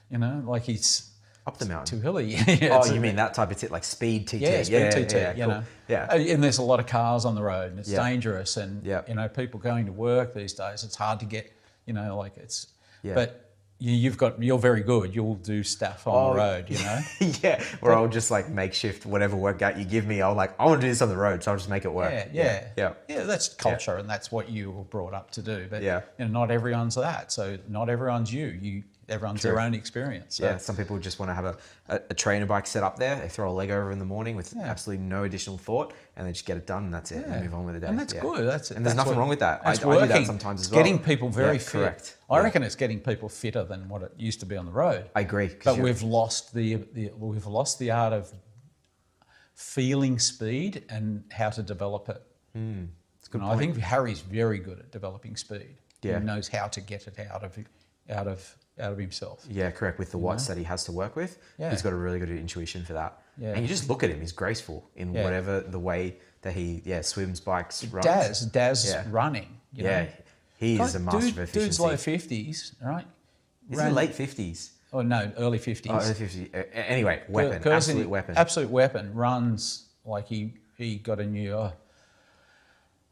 You know, like he's up the mountain. Too hilly. You mean that type of TT, like speed TT? Yeah, speed TT. You cool. know, and there's a lot of cars on the road, and it's dangerous, and you know, people going to work these days, it's hard to get. You know, like it's. But you're very good. You'll do stuff on the road. You know. Or I'll just like makeshift whatever workout you give me. I want to do this on the road, so I'll just make it work. Yeah. That's culture, and that's what you were brought up to do. But you know, not everyone's that. So not everyone's you. Everyone's their own experience. So. Yeah, some people just want to have a trainer bike set up there. They throw a leg over in the morning with absolutely no additional thought, and they just get it done, and that's it. And move on with the day. And that's good. And there's nothing wrong with that. I do that sometimes as well. Getting people very fit. Correct. I reckon it's getting people fitter than what it used to be on the road. I agree. But we've lost the art of feeling speed and how to develop it. It's a good point. I think Harry's very good at developing speed. Yeah. He knows how to get it out of himself. Yeah, correct. With the watts that he has to work with, he's got a really good intuition for that. Yeah. And you just look at him; he's graceful in whatever the way that he swims, bikes, runs. Daz running. You know? He is a master of efficiency. Dude's low 50s, right? Is he late 50s? Oh no, early 50s. Oh, early 50s. Anyway, weapon, absolute weapon. Absolute weapon. Runs like he got a new.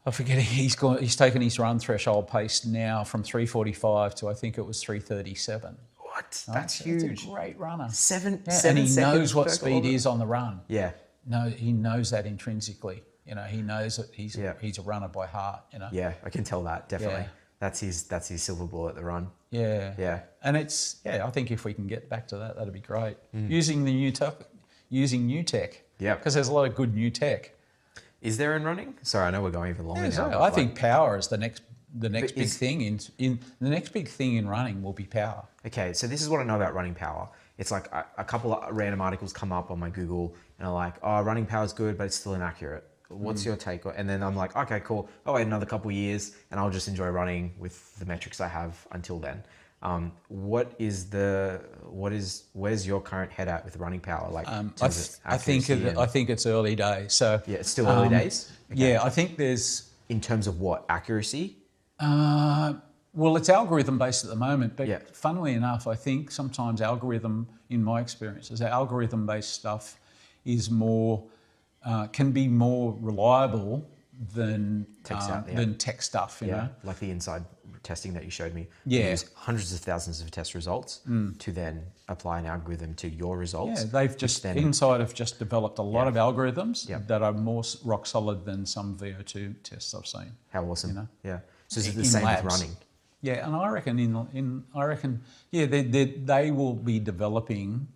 I forget. He's taken his run threshold pace now from 3:45 to I think it was 3:37. What? That's huge. That's a great runner. Seven And he seconds knows what per speed kilometer. is on the run. Yeah. No, he knows that intrinsically. You know, he knows that he's a runner by heart. You know. Yeah, I can tell that definitely. Yeah. That's his silver bullet at the run. Yeah. Yeah. And I think if we can get back to that, that'd be great. Using the new tech. Yeah. Because there's a lot of good new tech. Is there in running? Sorry, I know we're going even longer now. So I think power is the next big thing in the next big thing in running will be power. Okay, so this is what I know about running power. It's like a couple of random articles come up on my Google and are like, oh, running power is good, but it's still inaccurate. What's your take? And then I'm like, okay, cool. I'll wait another couple of years and I'll just enjoy running with the metrics I have until then. Where's your current head at with running power? Like, I think it's early days. So yeah, it's still early days. Okay. Yeah, I think there's in terms of what accuracy. Well, it's algorithm based at the moment, but Yeah. funnily enough, I think sometimes algorithm, in my experiences, algorithm based stuff is more can be more reliable than tech stuff. You know, like the inside testing that you showed me. Yeah. You use hundreds of thousands of test results to then apply an algorithm to your results. Yeah, they've just Inside have just developed a lot of algorithms Yeah. that are more rock solid than some VO2 tests I've seen. How awesome! You know? Yeah. So is it the In same labs. with running? Yeah, and I reckon they will be developing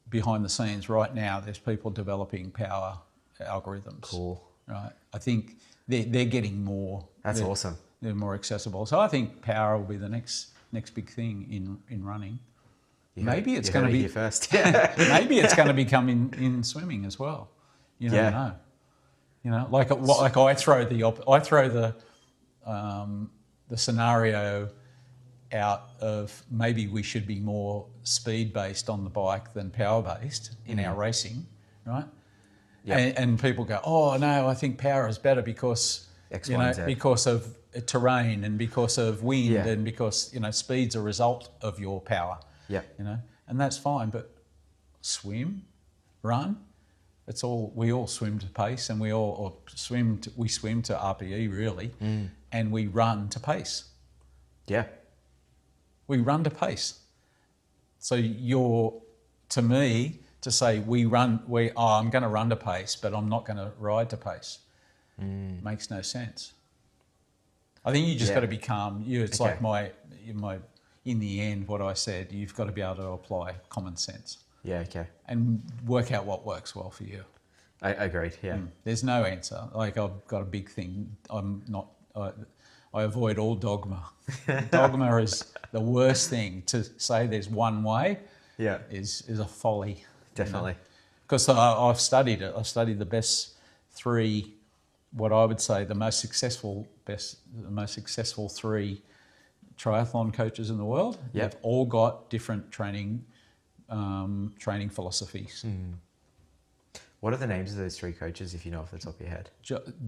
behind the scenes right now. There's people developing power algorithms. Cool. Right. I think they're getting more. That's awesome. They're more accessible. So I think power will be the next big thing in running. Maybe it's going to be here first. maybe it's going to become in swimming as well. You never know. You know, like I throw the scenario out of maybe we should be more speed based on the bike than power based in our racing, right? Yeah. And people go, oh no, I think power is better because X, Y, and Z. because of terrain and because of wind Yeah. and because speed's a result of your power. Yeah. And that's fine. But swim, run, we all swim to pace, and we swim to RPE really, and we run to pace. Yeah. We run to pace. So to me, to say I'm going to run to pace, but I'm not going to ride to pace, makes no sense. I think you just got to be calm. It's like my in the end, what I said, you've got to be able to apply common sense. Yeah. Okay. And work out what works well for you. I agreed. Yeah. There's no answer. Like I've got a big thing. I avoid all dogma. Dogma is the worst thing. To say there's one way is a folly. Definitely. Because I've studied it. I've studied the best three, what I would say the most successful three triathlon coaches in the world. Yep. They've all got different training philosophies. What are the names of those three coaches, if you know off the top of your head?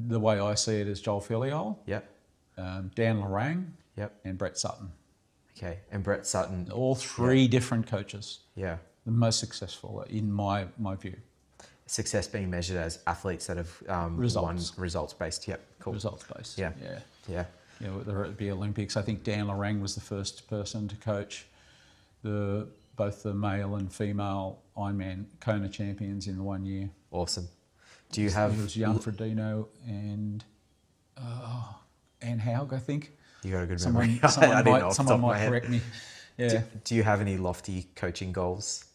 The way I see it is Joel Filiol, Yep. Dan Lorang, Yep. and Brett Sutton. Okay. And Brett Sutton. All three different coaches. Yeah. The most successful in my view. Success being measured as athletes that have results based. Yep. Cool. Results based. Yeah. Yeah. Whether it be Olympics, I think Dan Lorang was the first person to coach both the male and female Ironman Kona champions in 1 year. Awesome. Do you have? It was Jan Frodeno and Anne Haug, I think. You got a good Someone memory. someone might correct me. Yeah. Do you have any lofty coaching goals?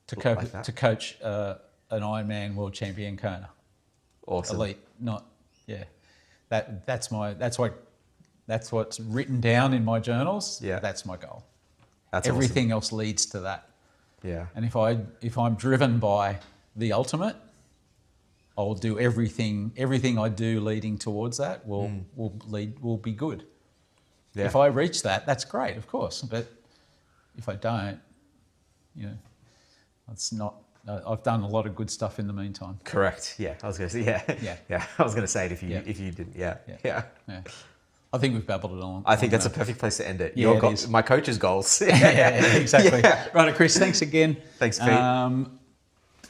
To coach an Ironman world champion Kona. Awesome. Elite, not That's what's written down in my journals. Yeah. That's my goal. That's everything else leads to that. Yeah. And if I'm driven by the ultimate, I'll do everything I do leading towards that will be good. Yeah. If I reach that, that's great, of course. But if I don't, it's not. I've done a lot of good stuff in the meantime. Correct. Yeah. I was going to say I was going to say it if you didn't. Yeah. I think we've babbled it on. I think that's a perfect place to end it. Yeah, it is. My coach's goals. Yeah, exactly. Yeah. Right, Chris, thanks again. Thanks, Pete.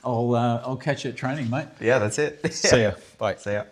I'll catch you at training, mate. Yeah, that's it. See ya. Bye. See ya.